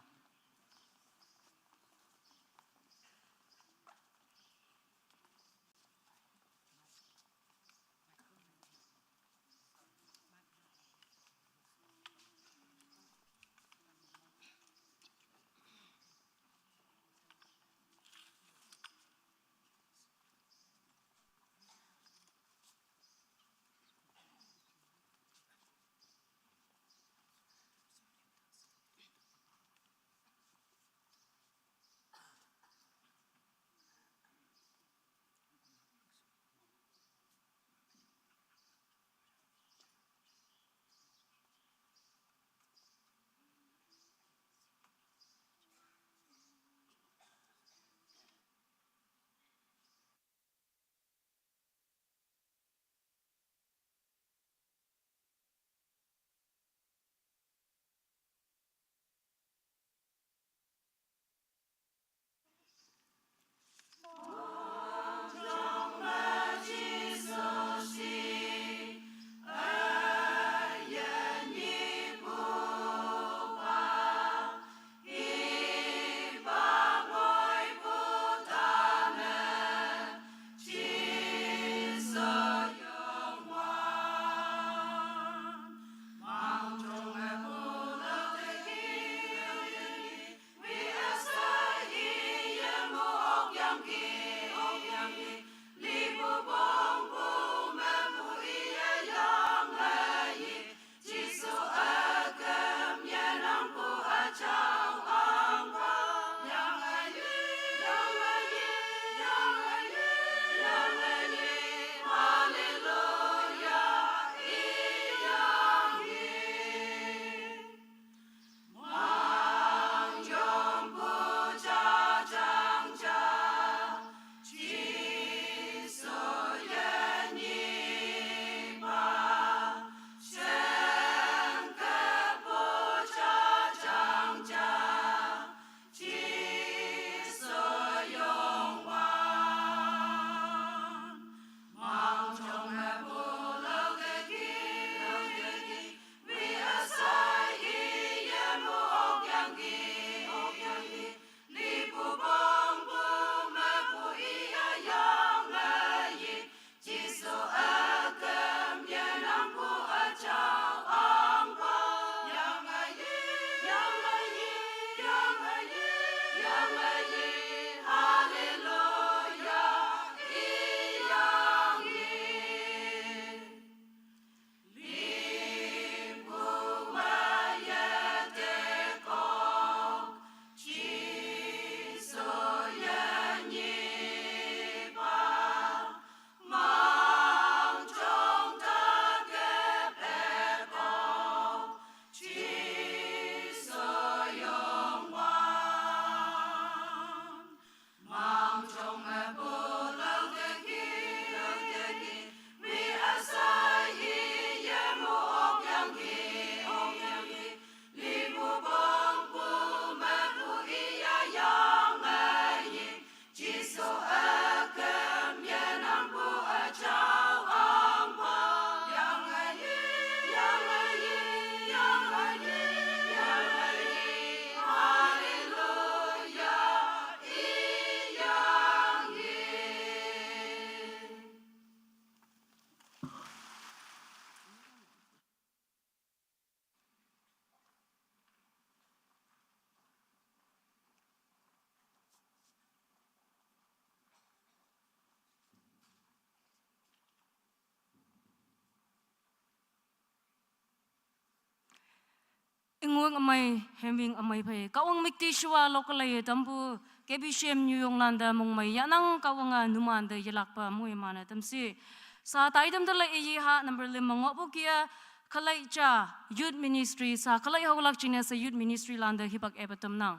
S6: ingweng amai heming amai phai kawang mikti shwa lokalai tampu kebishem nyuyong landa mongmai yanang kawanga numanda yalakpa mui mana tamsi sa taidam dala iyi ha number 5 ngopu kia khalai cha youth ministry sa khalai hawlak china sa youth ministry landa hibak ebatam nang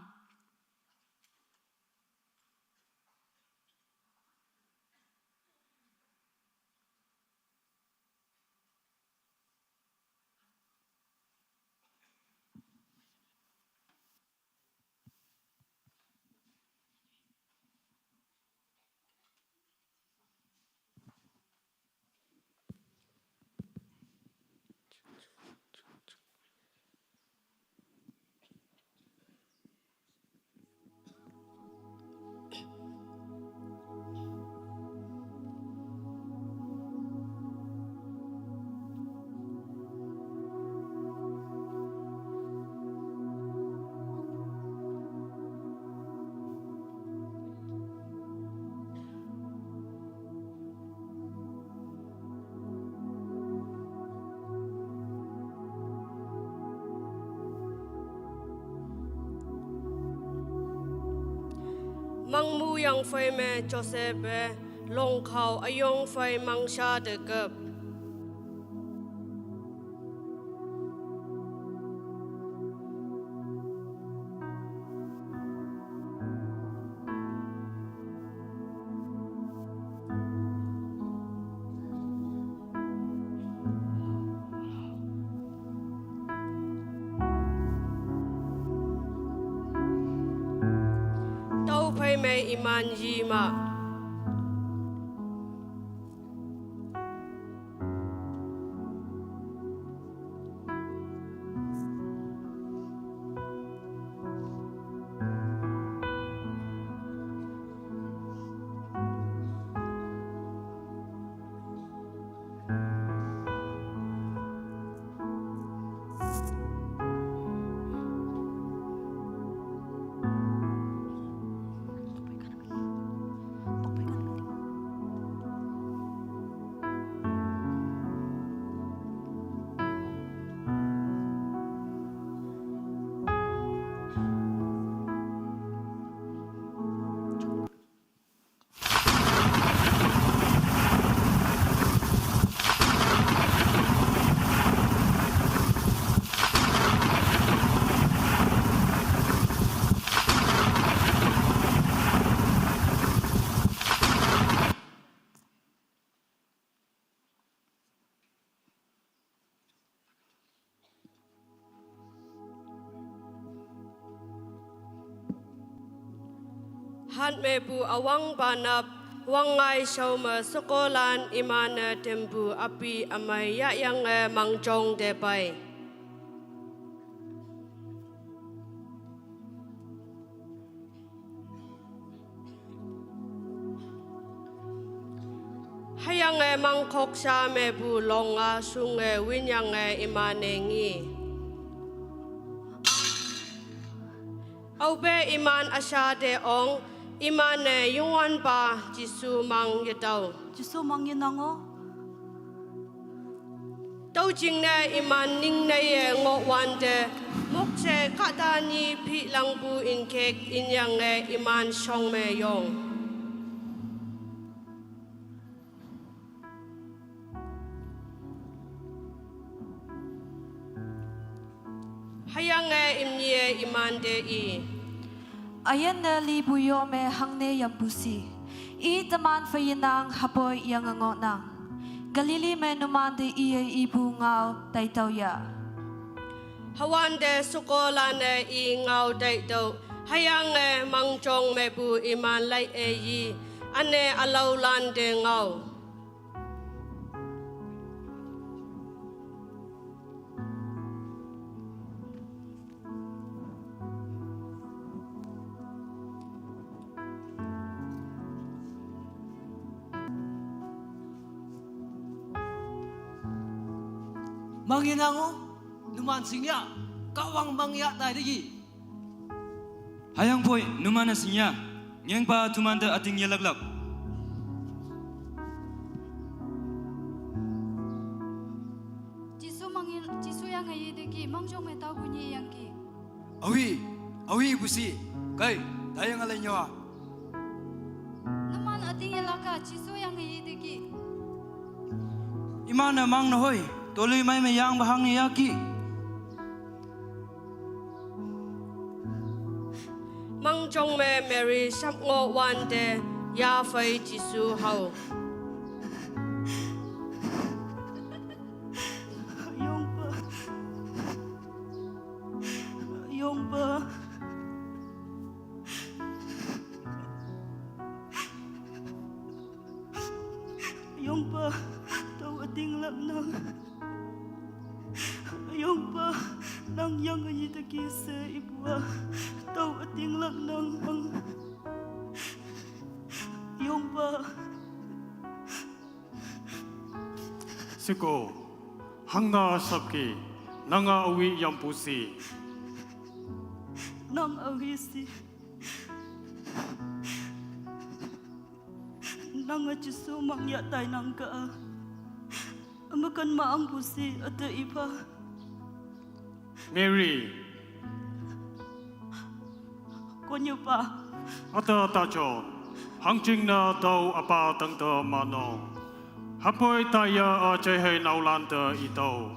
S9: Mang mu yang phai me Joseph long khao ayong phai mang sha de gap tau phai me iman yi ma han me bu awang banap wangai shauma sokolan imana tembu api amai ya yang mangjong de pai hayang mangkok sha me bu longa sunge winyang imane ngi au be iman asha de ong iman yungwan pa jisu mang yatau
S10: Jisu mang yanango
S9: tau jing ne iman ning ne ngo wan de mok che ka da ni phi lang bu in kek in yang iman shong me yong hayang imnie iman de I
S10: ayan na libuyo me hangne yampusi I taman fayanang hapoy yang ango nang galili me numande iye ibu ngao taitaw ya
S9: hawan de sukolan I ngau dai do hayang mangjong me bu iman lai yi ane alau lan de ngau
S11: Manginango, numan singya, kawang mangya tadi.
S12: Hayang poi numana singya, nyeng pa tumanda ating yalaglak.
S10: Jisu yang ngayi deki mangjong me tau bunyi yang ki
S11: awi busi kai dayang alay nyo
S10: Naman ating ilaka Jisu yang yidiki.
S12: Imana mang na hoy, tuloy may mayang bahang niyaki.
S9: Mang chong me Mary sap ngo wan de ya fai Jisu hau.
S2: Yongba. Yongba, tao ating lak nang. Yongba, nang yang ay taki sa ibwa. Tao ating lak nang ang. Yongba.
S13: Siko, hanga sabki, nanga awi yang pusi.
S2: Nang awisi. Nang Jisu mangyatay nang ka. Amakan maang busi at iba.
S13: Mary,
S2: Konyak pa.
S13: ata tacho, hangching na tau apa tang te manong. Hapoy taya a chay naulan te ito.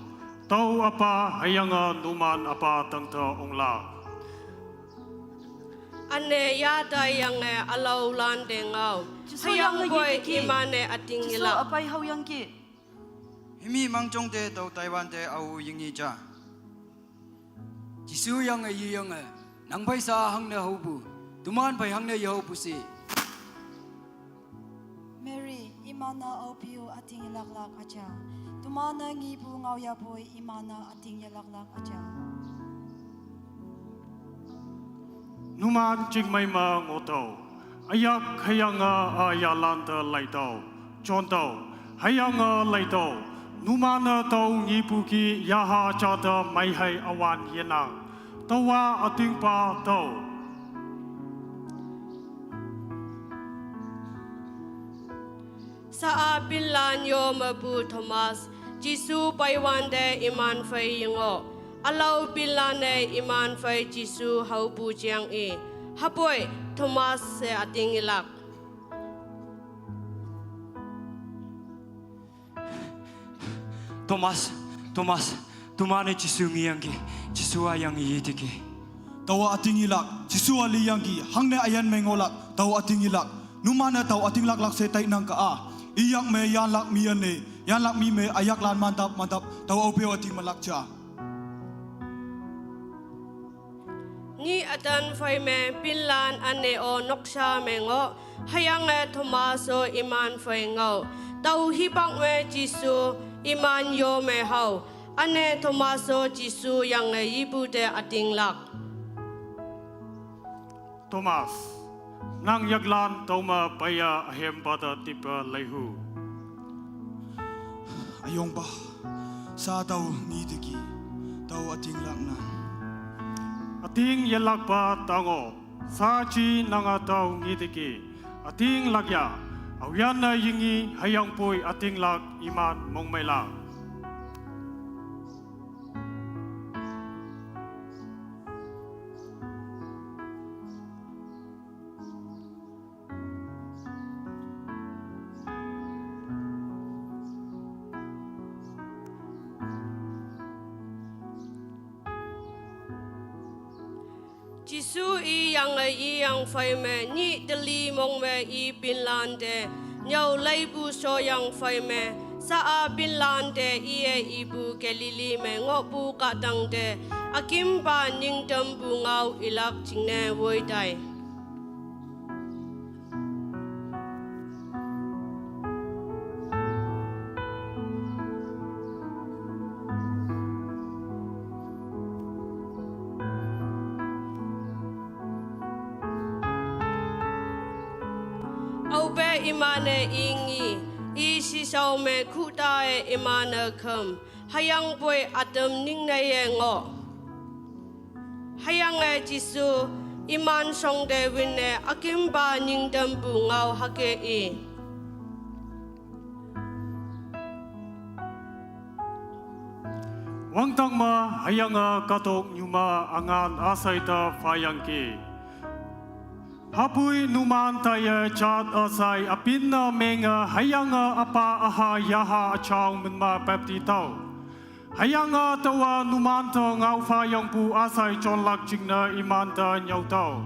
S13: Tau apa hayanga numan apa tang te ongla.
S9: Ane ya dayang alau lan de ngau. Hayang boy imane ating
S2: Jisu
S9: ilak.
S2: apay hawyang ki.
S12: Himi mang chong te tau Taiwan te au yingi cha.
S11: Jisu yang yang nang pai sa hang na hobu tuman pai hang na yo busi
S10: Mary imana opiu ating ilaklak aja. Tumana ngibu ngawya boy imana ating ilaklak aja.
S13: Numan ching may ma ngoto. Ayak hayanga ayalan te laito. Chonto, hayanga laito. Numana tau ngipuki yaha chata may hay awan yenang. Tawa ating pa tau.
S9: Sa bilan yo mabu Thomas. Jisu paiwan de iman fai yingo. Alau bilane iman fai Jisu hau bu jiang e. Hapoi Thomas se ating ilak.
S12: Thomas, tumane Jisu ngiyangki, Jisu ayang yidiki.
S14: Tawa ating ilak, Jisu aliyangki, hangne ayan mengolak, tawa ating ilak. Numana tawa ating lak se tay nang ka. Iyak me yan lak mi ane, yan lak mi me ayak lan mantap, tawa opeo ating malakcha.
S9: Ni atan fai me pinlan ane o noksha mengo. Hayang Thomas o iman fai ngau. Tau hibang me Jisu iman yo me hau. Ane Thomas o Jisu yang ibu de ating lak.
S13: Thomas, nang yaglan tauma paya ahem pada tipe lehu.
S14: Ayong ba, sa tau ngidiki, tau ating lak na.
S13: Ating yalak pa tango, sa chi nanga tau ngidiki. Ating lagya, awian na yingi hayang poy ating lag iman mong may lang.
S9: Jisu yang fai me ni deli mong me i binlan de nyau laibu so yang fai me sa binlan de i ibu Galili me ngopu kadang de akim ba ning tembu ngau ilak jingne woi dai. Imane ingi, isi sao me kuta imane kem, hayang boy adam ning na yengo. Hayang Jisu iman song de wine akimba ning dembu ngau hake e.
S13: Wang tang ma hayanga katok nyuma angan asaita fayangki. Hapui numan taya chat asai apinna menga hayanga apa aha yaha achang menma pepti tau. Hayanga tawa numanta ngau fayang pu asai chonlak jingna imanta nyau tau.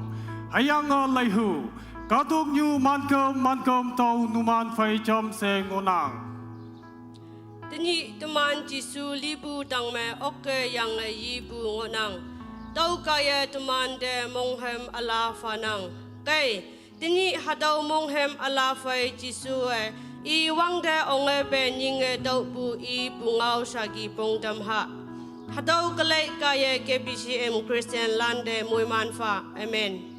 S13: Hayanga laihu katok nyu mankam tau numan fai jam se ngonang.
S9: Tani teman Jisu libu tang me oke yang yibu ngonang. Tau kaya teman de monghem ala fanang. Kay, tani hadau monghem ala fai Jisu I wang de onge be nyinge tau bu I bungau sagi pong damha. Hadau kalai kaya KBCM Christian Lande mui manfa. Amen.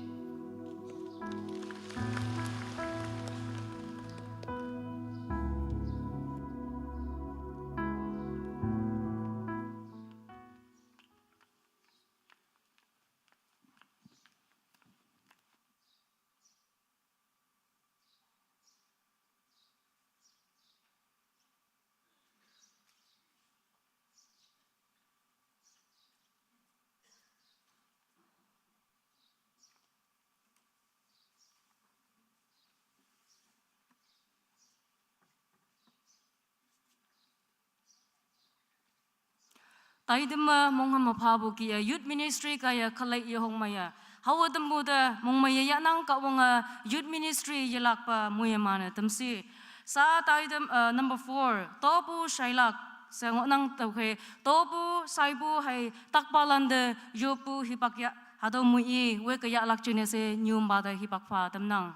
S6: Taidema mongham phabu ki youth ministry kaya khalai yehong maya hawa tambuda mongmaya yanang ka wanga youth ministry yelak pa muyamana tamsi sa taidem number 4 topu shailak sango nang tawhe topu saibu hai takpalande yopu hipakya hado mui we kaya lak chune se nyum bada hipakfa tamnang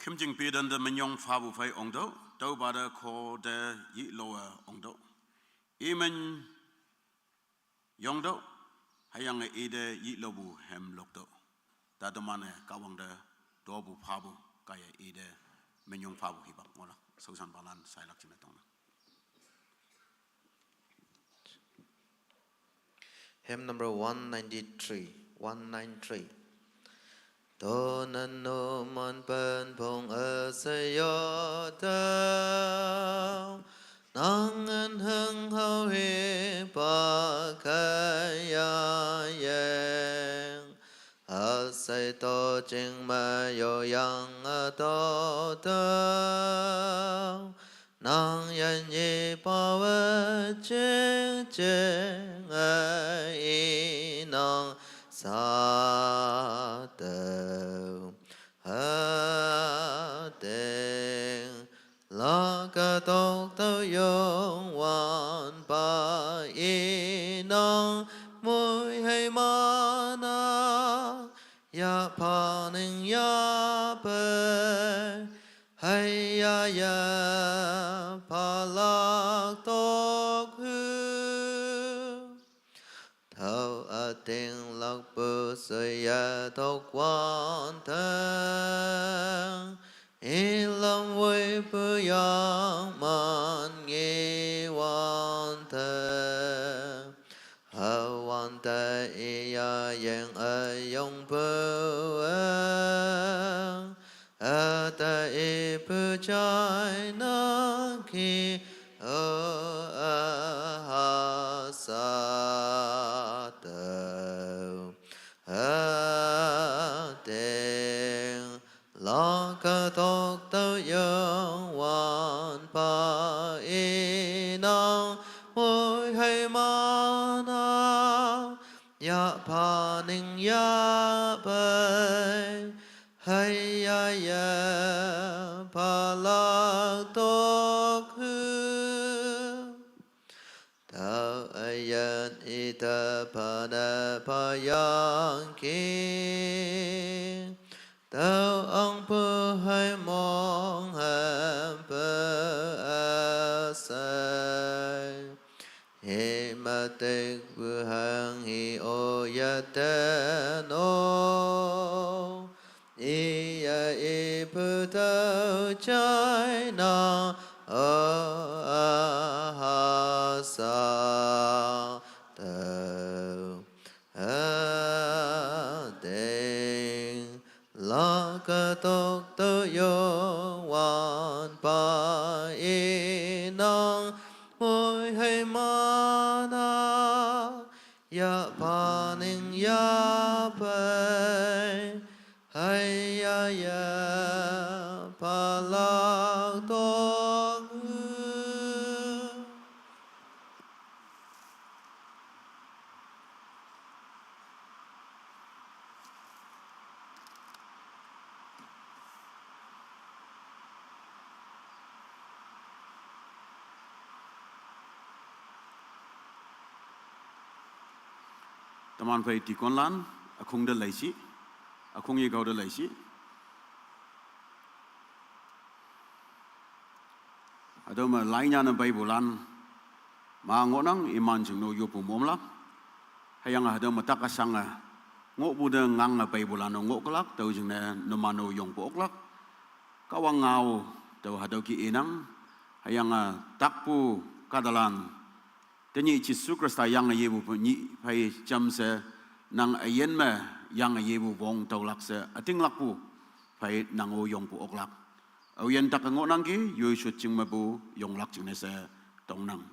S15: Kim Jing Bidan the Minyong Fabu Fai Ongdo, Do Bada Ko de Yi Loa Ongdo. Eman Yongdo, Hayang Ede Yi Lobu Hem Lokdo. Dadamane Kawang de Dobu Pabu, Kaya Ede Minyong Fabu Hibak Mola, Susan Balan, Silak Jimetona.
S1: Hymn number 193. 193. Tô nân nô môn bên phong ở xây yo tao nang ngân hưng hậu hi ba khai ya yang ở xây tô chính mà yo yang ở tô tao nang yan yi ba vợ chính chính ai nang sa teu ha tên la ca tộc tao yong wan ba y nong môi hay ma na ya pa ning ya pe hay ya pa la tộc thâu a tiếng lộc bơ sơi ya tộc quan thân y lòng vui bơ yang man nghi quan thân hậu quan ta y ya yang a yong bơ a ta y bơ chai na khi a ha sa ca tộc tao yang wan pa y nang môi hay ma na ya pa ning ya bay hay ya pa la tộc hư tao ayan ita pa na pa yang ki tao ông bơ hai mong ham bơ asai he ma tek bơ hang hi o ya ten o i ya i bơ tao chai na o ha sa tao a môi hay mana ya paning ya bay hay ya palak dong
S15: Taman fai tikon lan akung de laisi akung ye gau de laisi ado ma lainnya na Baibulan ma ngonang iman jeng no yopu momla hayang ado mata kasanga ngok buda ngang na Baibulan no ngok kelak tau jeng na nomano yong po oklak kawang ngau tau hado ki inang hayang takpu kadalan Tenyi Yesus Kristus yang yebu penyi pai jam se nang ayen me yang yebu wong tau lak se ating lakpu pai nang o yong pu oklak. Ayen tak ngok nang ki yoi su ching mabu yong lak ching ne se tong nang.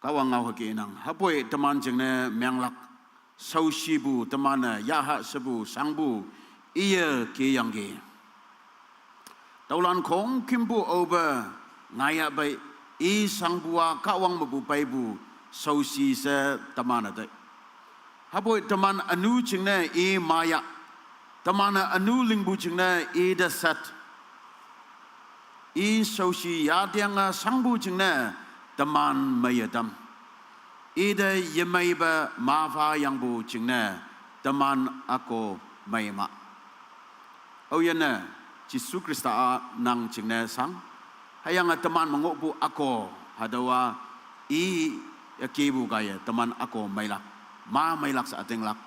S15: Kawang ngau haki nang hapoi teman ching ne meang lak sau shibu teman ya ha sebu sangbu iya ki yang ki. Taulan kong Kenpu over ngaya bai I sang bua kawang mabu baibu sausi se teman ada. Hapoi teman anu cingna I maya teman anu lingbu cingna I dasat I sausi ya tiang sangbu cingna teman mayadam I de yemai ba mafa yang bu cingna teman aku mayma. Oh yana Yesus Kristus nang cingna sang hayang teman mengopu ako hadawa I yakibu gaya teman ako mailak ma mailak sa ating lak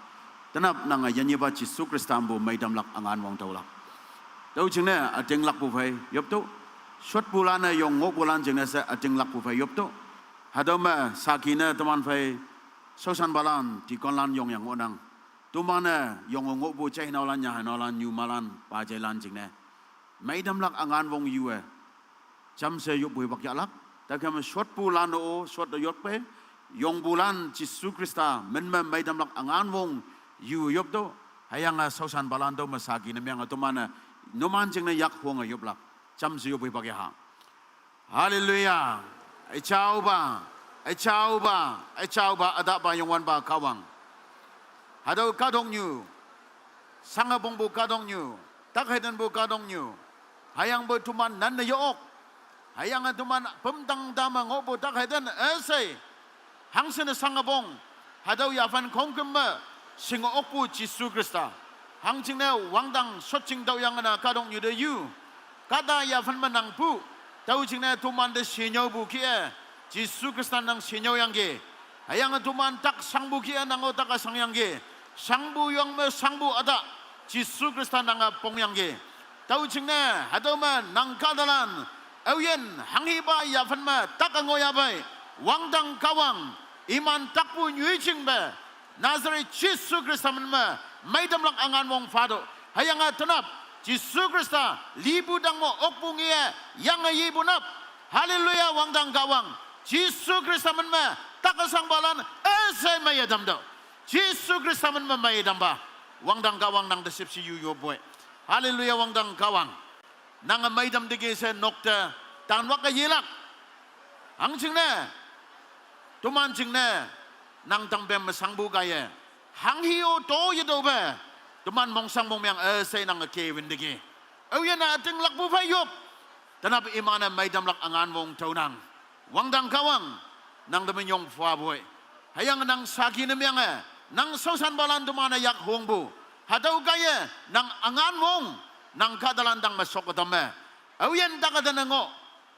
S15: tanap nang yanyi ba Yesus Kristus ambo maidam lak angan wong tawlak tau jengna ating lak bu phai yop to shot bulan yong ngok bulan jengna sa ating lak bu phai yop to hadama sakina teman phai sosan balan di konlan yong yang onang tumana yong ngok bu chai naulan nya naulan yu malan pa chai lan jengna maidam lak angan wong yuwe jam se yop bui bakya lak ta kam shot bulan o shot do yop pe yong bulan Yesus Kristus men mai dam lak angan wong yu yop do hayang sausan balan do masagi na myang to mana no man jing na yak hong yop lak jam se yop bui bakya ha haleluya ai chao ba ada ba yong wan ba kawang hado kadong nyu sanga bong bu kadong nyu tak hedan bu kadong nyu hayang bo tuman nan na yok hayang tuman pemtang dama ngopo tak hedan esay hangsen sangabong hadaw yafan kongkemma singo okpu Yesus Kristus hangchingna wangdang soching daw yang na kadong yude yu kada yafan manang pu tau chingna tuman de sinyo bu kie Yesus Kristus nang sinyo yang ge hayang tuman tak sangbu kie nang otak sang yang ge sangbu yang me sangbu ada Yesus Kristus nang pong yang ge tau chingna hadaw ma nang kadalan Ayen hanghiba ya fanma takango ya bay wangdang kawang iman takpu nyui chingbe Nazareth Yesus Kristus manma maidam lang angan wong fado hayang tanap Yesus Kristus libu dang mo okpungi yang yibu nap haleluya wangdang kawang Yesus Kristus manma takasang balan esay mayadam do Yesus Kristus manma mayadam ba wangdang kawang nang desipsi yu boy haleluya wangdang kawang nang maidam dige se nokta tan wak yilak ang chingne tuman chingne nang tang bem sangbu gaya hang hiyo to yedo be tuman mong sang mong yang se nang ke win dige au yana ating lak bu fayop tanap imana maidam lak angan mong taunang wangdang kawang nang damenyong fa boy hayang nang sagi nem yang nang sosan balan tumana yak hongbu hadaw gaya nang angan mong nang kadalandang masok atame awian takadanango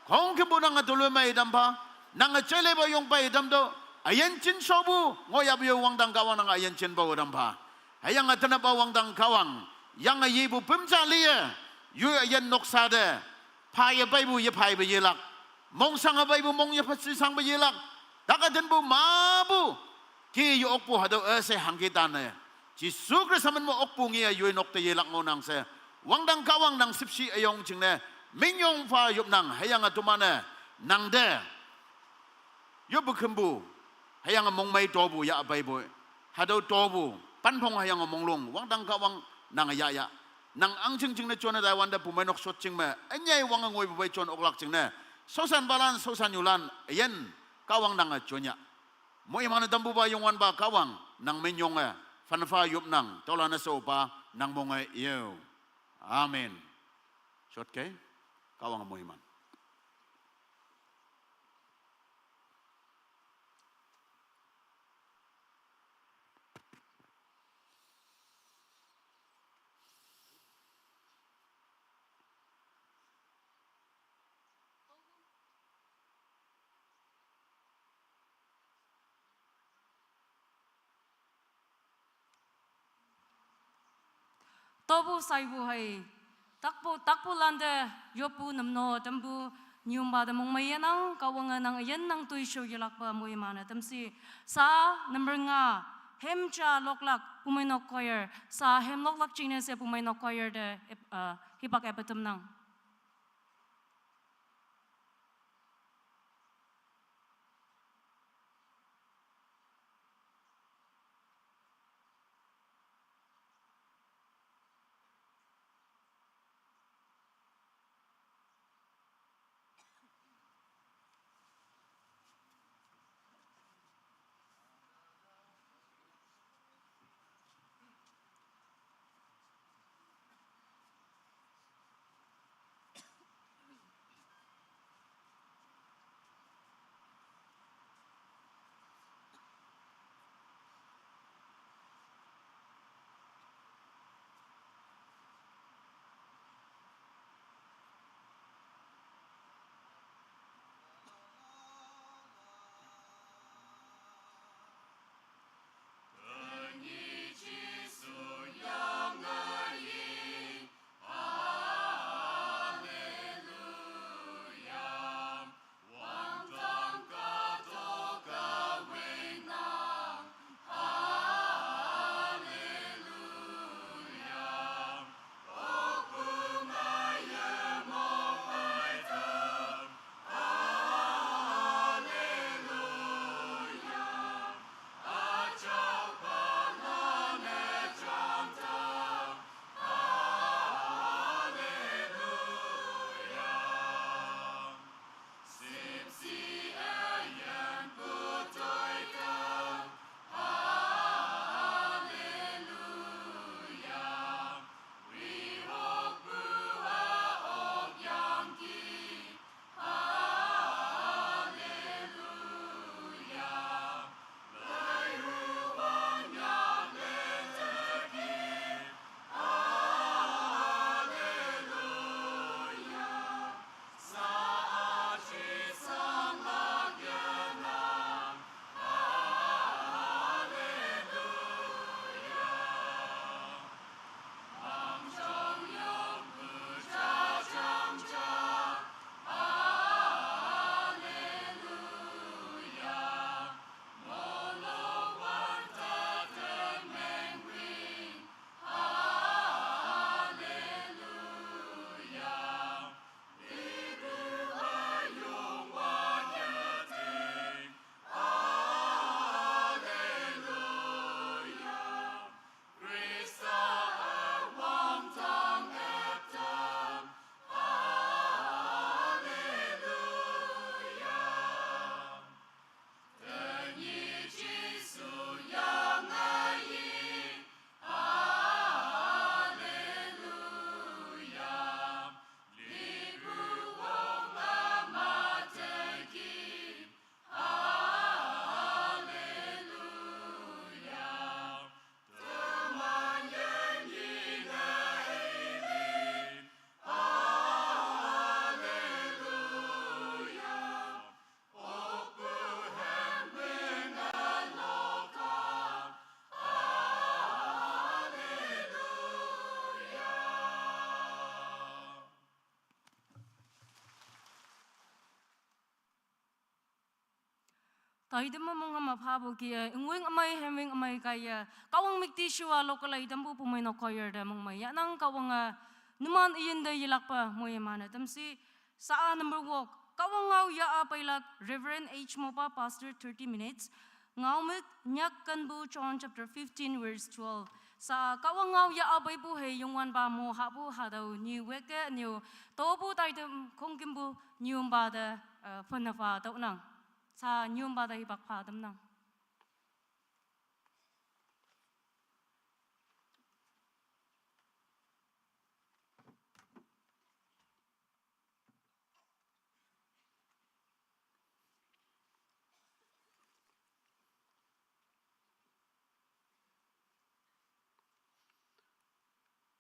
S15: kong kibu nang atuloy may dampa nang chele ba yung pay damdo ayan chin sobu ngoyab yung wangdang kawang nang ayan chin ba dampa hayang atana ba wangdang kawang yang ayibu pimsaliya yu ayan noksade paya baybu ye pay ba yilak mong sang baybu mong ye pasisang ba yilak takadan bu mabu ki yu okpu hadaw ese hangkitan na Yesus Kristus man mo okpu ngiya yu nokta yilak mo nang se wangdang kawang nang sipsi ayong chingne minyong fa yup nang hayang atumane nang de yup Kenpu hayang mong mai tobu ya bai boy hadau tobu pan phong hayang mong long wang dang ka wang nang ya ya nang ang ching ching ne chona dai wan da pu mai nok sot ching me anyai wang ngoi bu bai chon oklak ching ne sosan balan sosan yulan yen ka wang nang chonya mo imana dambu ba yung wan ba ka wang nang minyong fan fa yup nang tolana so pa nang mong yo amen shot ke kawang mo iman
S6: Tobu saibu hai takpu lande yopu namno tambu nyumba da mong mayanang kawanga nang ayan nang tuisyo yalakpa mo imana tamsi sa number nga hemcha loklak pumay no choir sa hem loklak chine se pumay no choir de hipak epatum nang Taidam mo mga mapabo kaya ingwing amay heming amay kaya kawang miktisyo alo kalay dambu pumay no choir da mong maya nang kawang numan iyan da yilak pa mo yamana tamsi sa number walk kawangaw ya apailak Reverend H mo pa pastor 30 minutes Ngaomük Nyak Kenpu John chapter 15 verse 12 sa kawangaw ya abay buhay yung wan ba mo habu hadaw ni weke ni tobu tay kong kimbu ni ba da panafa daw nang sa ni ba da ibak pa dam nang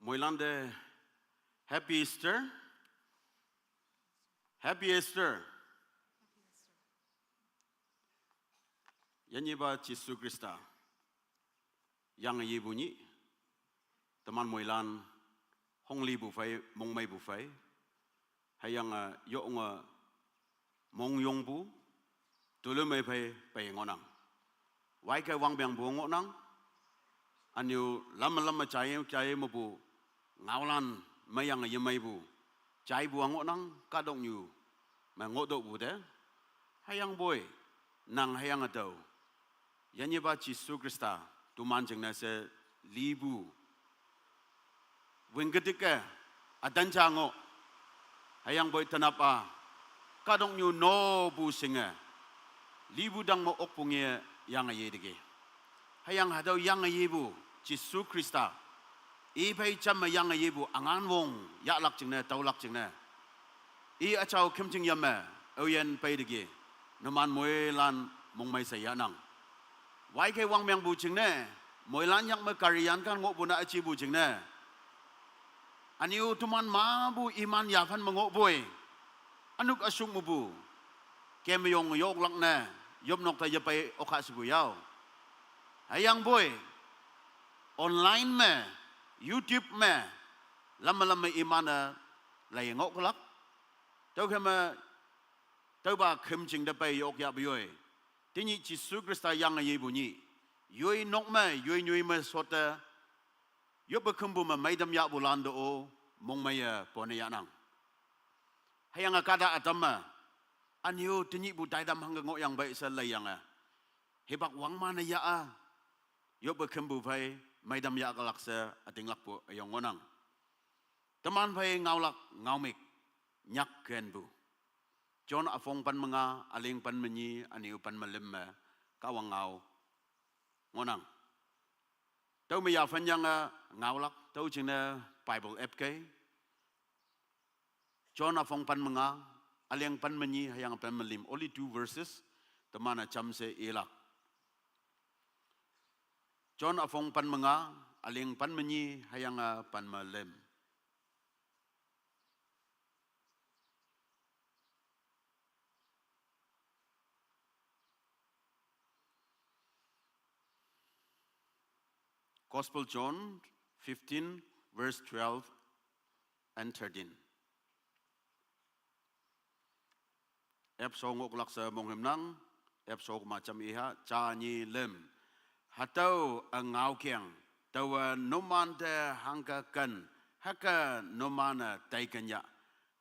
S15: Moilande, Happy Easter. Happy Easter. Yanyi ba Yesus Krista. Yang yi bunyi. Teman moilan hong li bu fai mong mai bu fai. Hayang yo nga mong yong bu. Tulu mai fai pai ngonang. Wai kai wang biang bu ngonang. Anyu lama cai mo bu. Ngaulan mayang yemai bu cai bu angok nang kadong yu ma ngodok bu de hayang boy nang hayang atau yanyi ba Yesus Krista tu manjeng na se libu wengketika adan chango hayang boy tanapa kadong yu no bu singa libu dang mo okpunge yang aye dige hayang hadau yang aye bu Yesus Krista ipai cham yang yebu angan wong ya lak ching ne tau lak ching ne I achau kem ching yam oyen pai de no man moi lan mong mai sai nang wai kai wang meng bu ching ne moi lan yak ma karian kan ngo bu na achi bu ching ne aniu tuman ma bu iman ya phan mango boy anuk asung mu bu kem yong yok lak ne yop nok ta ya pai okha sibu yao hayang boy online me YouTube me lama imana lay ngok lak tau kema tau ba kem ching da pai yok ya byoy tini Yesus Krista yang ye bunyi yoi nok me yoi nyui me sota yo ba kembu ma mai dam ya bulan do o mong mai pone ya nang hayang kada atama anyo tini bu dai dam hang ngok yang bai sa lay yang hebak wang mana ya yo ba kembu pai mai dam ya galak se ating lak po ayong ngonang teman pai ngaulak ngaomik Nyak Kenpu John afong pan mga aling pan menyi ani upan malim kawang ngau ngonang tau mi ya fan yang ngaulak tau chine Bible app kai John afong pan mga aling pan menyi hayang pan malim only 2 verses teman cham se ilak John afong pan mga aling pan menyi hayang pan malem. Gospel John 15 verse 12 and 13. Ep songok laksa monghem nang ep sok macam iha cha ni lem. Hatau ngau kiang tawa noman te hangka kan haka nomana taikanya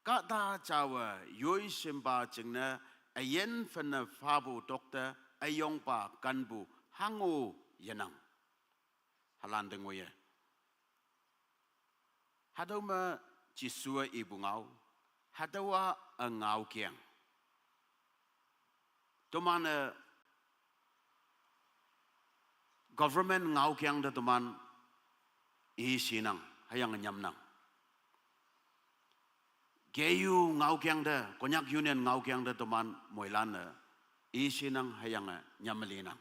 S15: kata cawa yoi simba cingna ayen fana fabu dokter ayong pa kanbu hangu yenang halandeng woye hadau ma Jisua ibu ngau hadawa ngau kiang tomana government ngau kiang da teman sinang hayang nyam nang geyu ngau kiang da Konyak union ngau kiang da teman moilan sinang hayang nyamlinang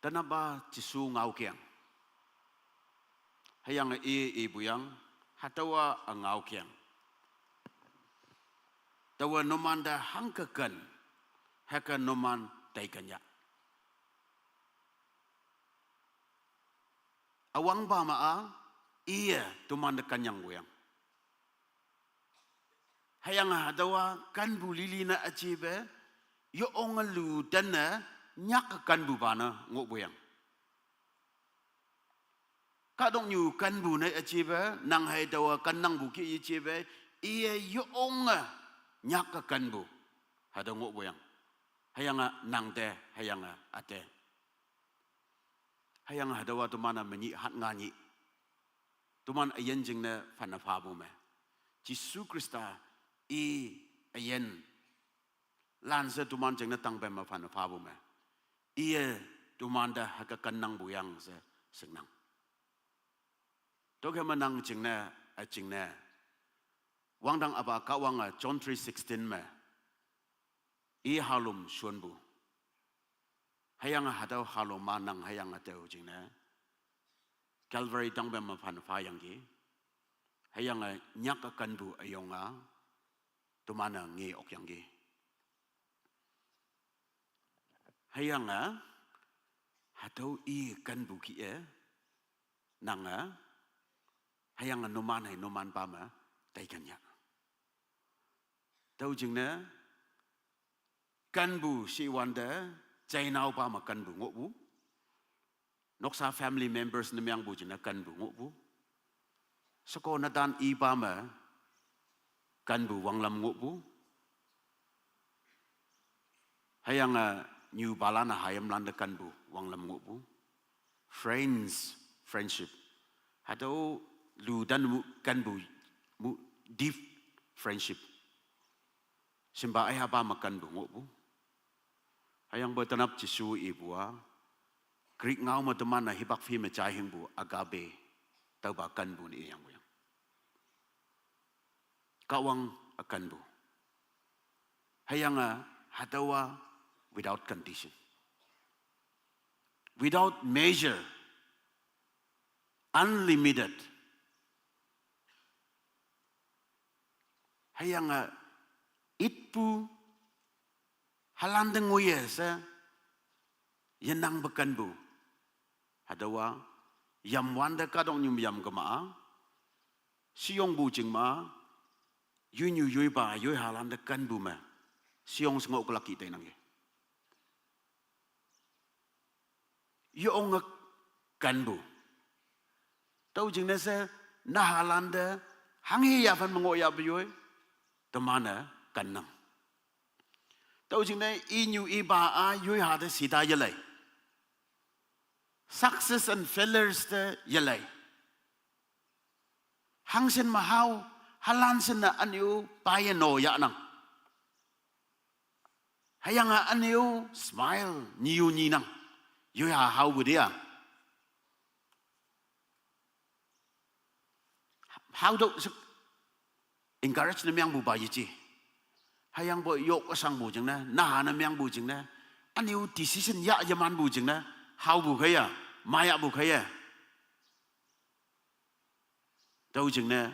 S15: tanaba Jisu ngau kiang hayang ibu yang hatawa ngau kiang tawa nomanda hangkakan haka noman taikanya awang ba maa iya tumandakan yang goyang hayang hadawa kan bulili na achibe yo ongalu dana nyak kan bubana ngok boyang ka dong nyu kan bu nei achieve nang hai tawa kan nang bu ki achieve ie yonga nyak ka kan bu hada ngo boyang hayanga nang te hayanga ate hayanga hada wa tu mana menyi hat ngani tu man ayen jing ne phana pha bu me Jisu Krista i ayen lan se tu man jing ne tang be ma phana pha bu me ie tu man da ha ka kan nang bu yang se sing nang to ke ma nang jing ne a jing ne wang dang aba ka wang a John 3:16 me i halum suan bu hayang hadau halum manang hayang ateu jing ne Calvary tang be ma phan pha yang gi hayang a nyak ka kan bu ayonga tu mana ngi ok yang gi hayang a hadau i kan bu ki e nang a hayang a noman hai noman pa ma tai kan ya tau jing ne kan bu si wanda chai nau pa ma kan bu ngo bu noksa family members na myang bu jina kan bu ngo bu sako na dan i pa ma kan bu wang lam ngo bu hayang a new balana hayam lan de kan bu wang lam ngo bu friendship hado lu dan mu kan bu mu deep friendship simba ai haba makan bu ngo bu hayang bo tanap Jisu ibua Greek ngau ma teman na hibak fi me chai hing bu agape tau ba kan bu ni yang bu yang kawang akan bu hayang a hadawa without condition without measure unlimited hayang a itpu halandeng ngoye sa yenang bekan bu hadawa yam wanda kadong nyum yam kama siong bu jing ma yu ba yu halandeng kan bu ma siong sengok kelaki tay nang ye yu ong kan bu tau jing na sa na halanda hangi ya fan mengoya bu temana kanang tau jing nei inyu iba a yui ha de sida yelai success and failures de yelai hangsen mahau halansen na anu payano ya nang hayanga anu smile niu ni nang yui ha hau bu dia how do encourage na myang bu ba yi chi hayang bo yok sang bu jing na na na myang bu jing na aniu decision ya yaman bu jing na how bu khaya maya bu khaya tau jing na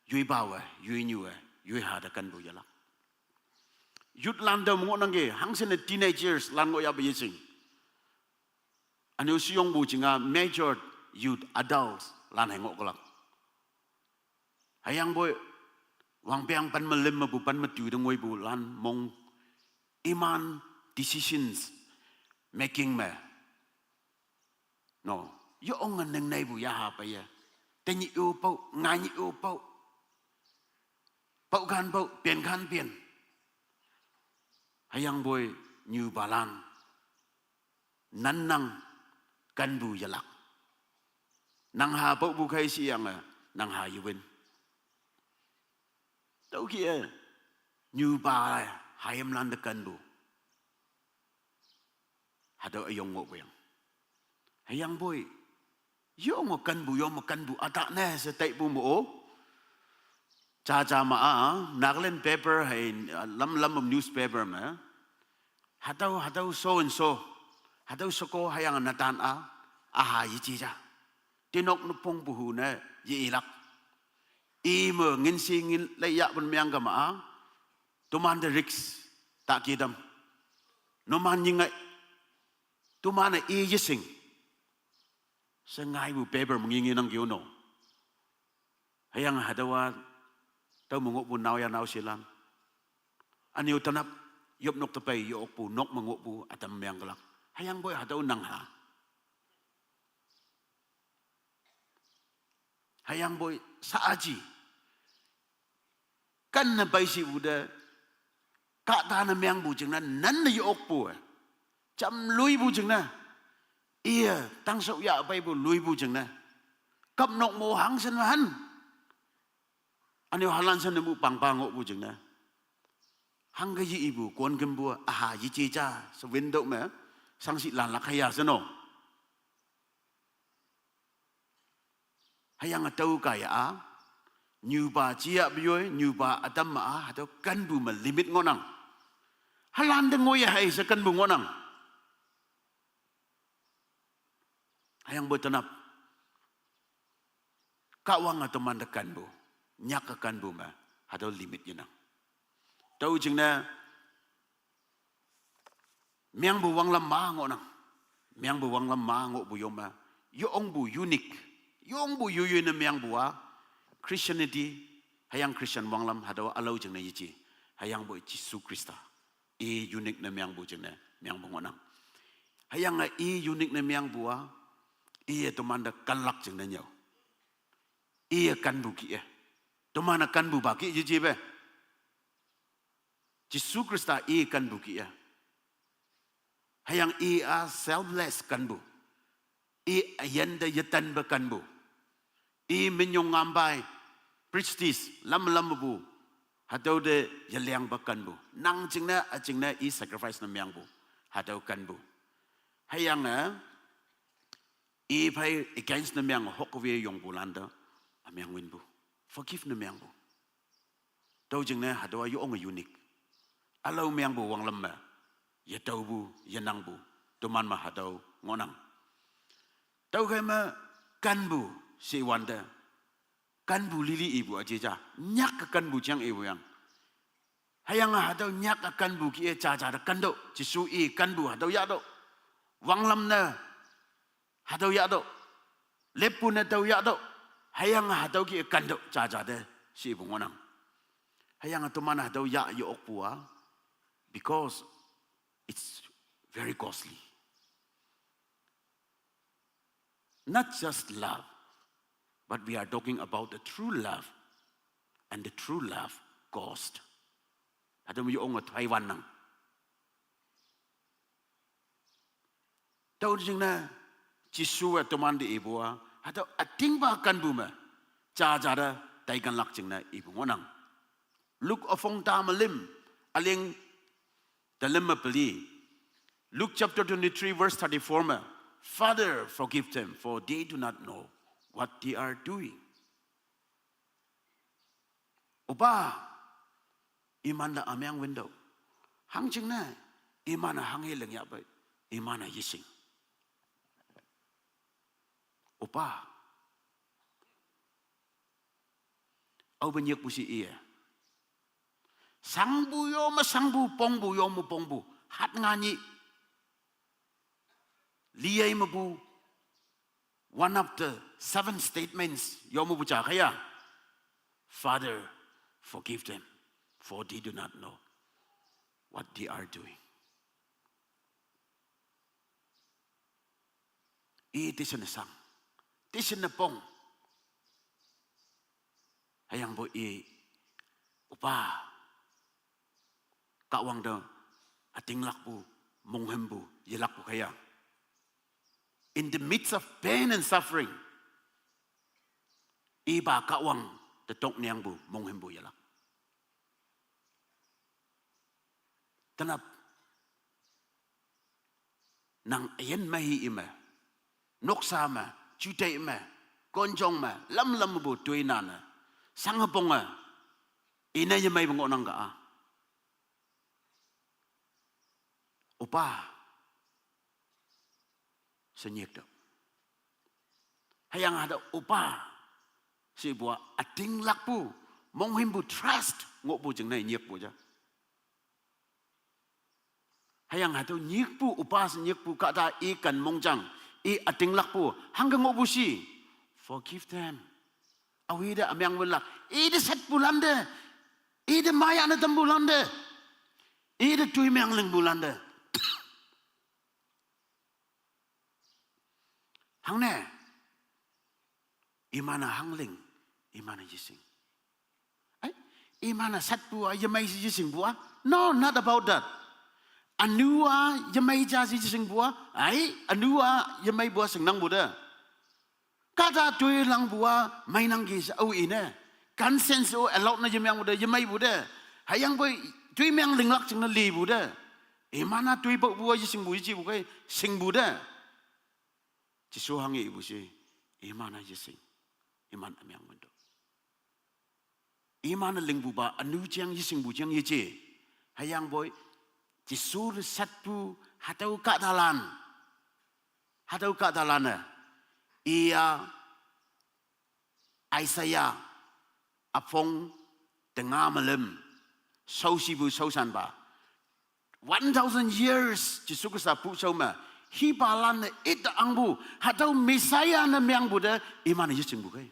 S15: yui ba wa yui nyu wa yui ha da kan bu ya la yut lan da mo nang ge hang sen teenagers lan ngo ya ba ying aniu siong bu jing a major youth adults lan hai ngo ko la hayang bo wang piang pan melim mabu pan matu deng wei bulan mong iman decisions making me no yo ong neng nei bu ya ha pa ya te ni u pau ngai ni u pau pau kan pau pian kan pian hayang boy new balan nan nang kan bu ya lak nang ha pau bu khai si yang nang ha yu win tau kia như ba hai em lan kan bu hado ayong ngo beng hayang boy yo ngo kan bu ata ne se tai bu mo cha ma a naklen paper hai lam newspaper ma hado so and so hado soko hayang natan a ha yi chi ja tinok nu pong bu hu ne yi lak i mơ ngin si ngin lấy ya bên miang kama tuman the risk tak kidam no man nyingai tuman na i yising sa ngai bu paper mengingin nang kyo no hayang hadawa tau mongok bu naw ya naw silang aniu tanap yop nok tapay yo pu nok mongok bu atam miang kalak hayang boy hadaw nang ha hayang boy saaji kan na bai si uda ka ta na myang bu chừng na nan na yok pu cham lui bu chừng na ia tăng sâu ya bai bu lui bu chừng na cấp nọc mồ hang sen han anh yêu halan sen mu pang pang ngộ bu chừng na hang cái gì ibu con Kenpu gì chi cha so window mà sang si lan lạc hay à sen no hayang atau kaya như bà chia bioi như bà adam mà atau Kenpu mà limit ngonang halan de ngoi hay sa Kenpu ngonang hayang boy tanap kawang atau man de Kenpu Nyak ke Kenpu mà atau limit như nang tau chừng na miang bu wang lam ma ngo nang miang bu wang lam ma ngo bu yom ma yo ong bu unique yo ong bu yu na miang bu a Christianity hayang Christian wang lam hadaw alau chừng na yichi hayang bu Jesus Christa e unique na miang bu chừng na miang bu ngo nang hayang e unique na miang bu a e to man da kan lak chừng na nhau e Kenpu ki e to man na Kenpu ba ki yichi be Jesus Christa e Kenpu ki e hayang e a selfless Kenpu e ayanda yatan ba Kenpu e minyong ngambai prestige lam bu hadaw de yaliang ba Kenpu nang chingna e sacrifice na myang bu hadaw Kenpu hayang e phai against na myang hokwe yong bulanda amyang win bu forgive na myang bu daw chingna hadaw yo ong unique alau myang bu wang lam ma ya tau bu ya nang bu tuman ma hadaw ngonang tau kai ma Kenpu si wanda Kenpu lili ibu aja ja Nyak ke Kenpu chang ibu yang hayang hadaw Nyak ke Kenpu ki e cha cha da kando jisu e Kenpu hadaw ya do wang lam na hadaw ya do lepu na daw ya do hayang hadaw ki e kando cha cha de si ibu ngonang hayang tuman hadaw ya yo okpua because it's very costly. Not just love, but we are talking about the true love, and the true love cost. Adam yo ong Taiwan nang. Tau jing na jisu teman di ibu atau ating ba Kenpu ma cha cha da tai kan lak jing na ibu ngonang. Look ofong ta malim aling dalam mapeli Luke chapter 23 verse 34 ma Father forgive them for they do not know what they are doing. Opa iman na amyang window hang ching na iman na hang hilang ya ba iman na yising opa au banyak pusi iya sang bu yo ma sang bu pong bu yo mu pong bu hat ngani liyai ma bu one of the 7 statements yo mu bucha kaya Father forgive them for they do not know what they are doing. It is na sang tisin na pong hayang bo upa kawang da ating lakpu monghembu yelakpu kaya in the midst of pain and suffering iba kawang the tok niang bu monghembu yelak tanap nang ayen mahi ima noksa ma chutay ma konjong ma lam bu tuay nana sangaponga ina yamay bango nang ka opa senyek do hayang ada opa si bua ating lakpu monghimbu trust ngok bu jeng nai nyek bu ja hayang ada nyek pu opa senyek pu kata ikan mongjang ating lakpu hanggang ngok bu si forgive them awida amyang wala ide set bulande ide maya na tambulande ide tuy myang ling bulande hang ne imana hangling imana yising ai imana satpu yamai yising bua no not about that anua yamai jazi yising bua ai anua yamai bua sing nang buda kata tui lang bua mai nang gi au ine kan senso alot na yamang buda yamai buda hayang boy tui meng linglak ching na li buda imana tui bo bua yising bu ji bu kai sing buda chỉ số hàng nghị bù gì iman aja sing iman amyang mendo iman ling bu ba anu chiang yising bu chiang yeje hayang boy chỉ số satu hatau ka dalan ia Isaiah apong tengah malam sau sibu sau san ba 1000 years chỉ số cái sapu sau mà hibalan it angbu hatau Messiah na myang buda iman yising bu kai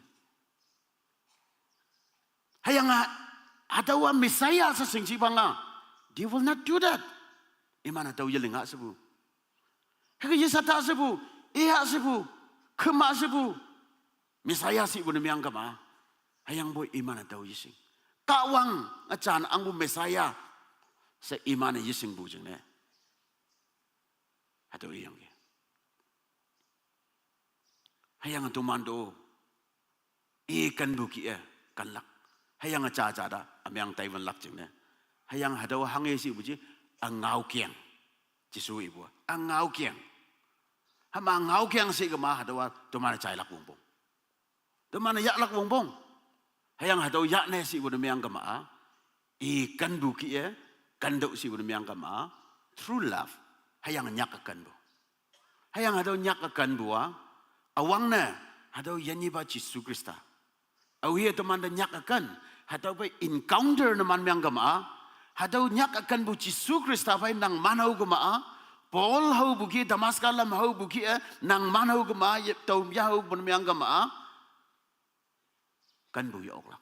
S15: hayang hatau Messiah sa sing si banga they will not do that iman hatau yelinga sebu hege yisata sebu iya sebu kema sebu Messiah si bu na myang kama hayang boy iman hatau yising kawang achan angbu Messiah sa iman yising bu jeng ne atau yang ke hayang tu mando ikan buki kan lak hayang cha da amyang Taiwan lak jeng ne hayang hadaw hange si buji angau kiang jisu ibu angau kiang hama angau kiang si kema hadaw tu mana cai lak bongbong tu mana yak lak bongbong hayang hadaw yak ne si bu amyang kema ikan buki kan dok si bu amyang kema true love hayang nyak akan bu hayang ada nyak akan bua awang na ada yanyi ba Yesus Krista awi teman da nyak akan ada ba encounter naman myang gama ada nyak akan bu Yesus Krista ba nang manau gama Paul hau buki Damaskus lam hau buki nang manau gama tau yau bun myang gama kan bu yok lak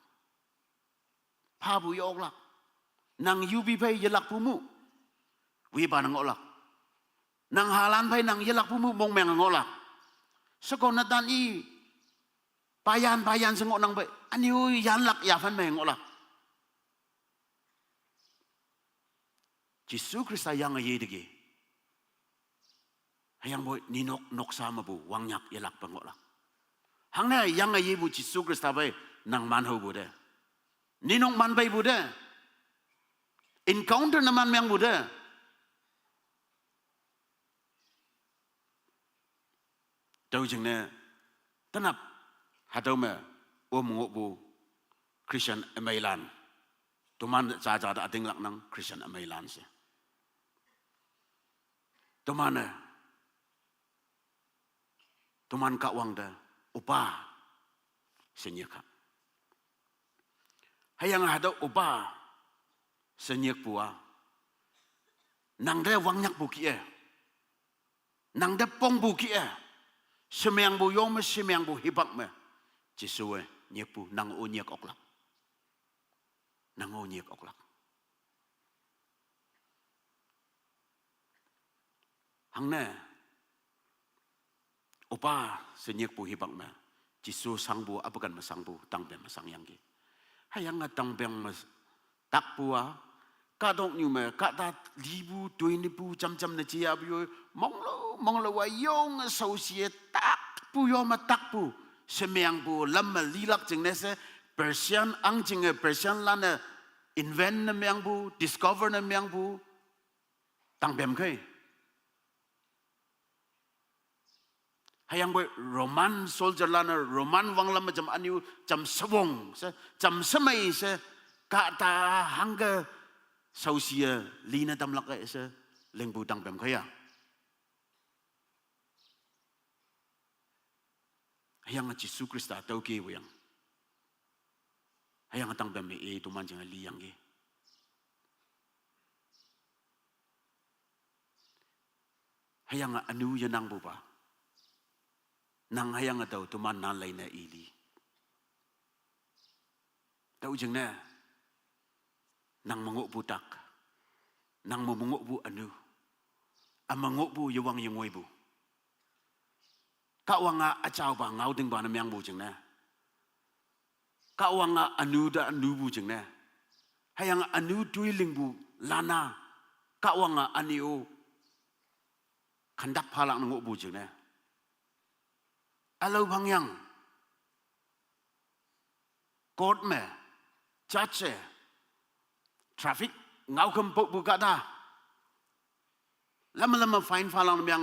S15: pa bu yok lak nang yubi bai yelak pumu wi ba nang olak nang halan pai nang yelak pumu mong meng ngolak sekon natan i payan sengok nang pai aniu yan lak ya fan meng ngolak Yesus Kristus yang ye degi hayang boy ninok nok sama bu wang nyak yelak pengolak hang ne yang ye bu Yesus Kristus pai nang man ho bu de ninok man pai bu de encounter naman meng bu de tahu jeng ne tanap hadau me ngok bu Christian Amailan tuman ca da ating lak nang Christian Amailan se tuman ka wang da upa senyek hayang hadau upa senyek bua nang de wang nyak bu ki nang de pong bu ki semyang bu yong me semyang bu hibak me Jesuwe nyepu nang o nyek oklak hang ne opa senyek bu hibak me Jesu sang bu apakan masang bu tang ben masang yang ki hayang tang ben mas tak bua kadok nyu me kata libu tuinibu jam-jam na chia bu mong lo wa yong associate tak pu yo ma tak pu semyang bu lam lilak jing ne se Persian ang jing Persian lan invent na myang bu discover na myang bu tang bem kai hayang boy Roman soldier lan Roman wang lam jam aniu jam sewong se jam semai se kata hangga sausia lina tam lak se lengbu tang bem kaya hayang Yesus Kristus tau ke wayang hayang tang bem tu man jang liang ge hayang anu yanang bu ba nang hayang atau tu man nan lai na ili tau jeng na nang manguk budak nang manguk bu anu amanguk bu yawang yengoi bu ka wanga achau ba ngau ding ba na myang bu jeng na Kawanga anu da anu bu jeng ne. Hayang anu tuiling bu lana. Kawanga aniu. Kandak palak nunggu bu jeng ne. Alau bang yang. Court me. Chuch traffic ngau kempuk buka dah. Lama-lama fine falang yang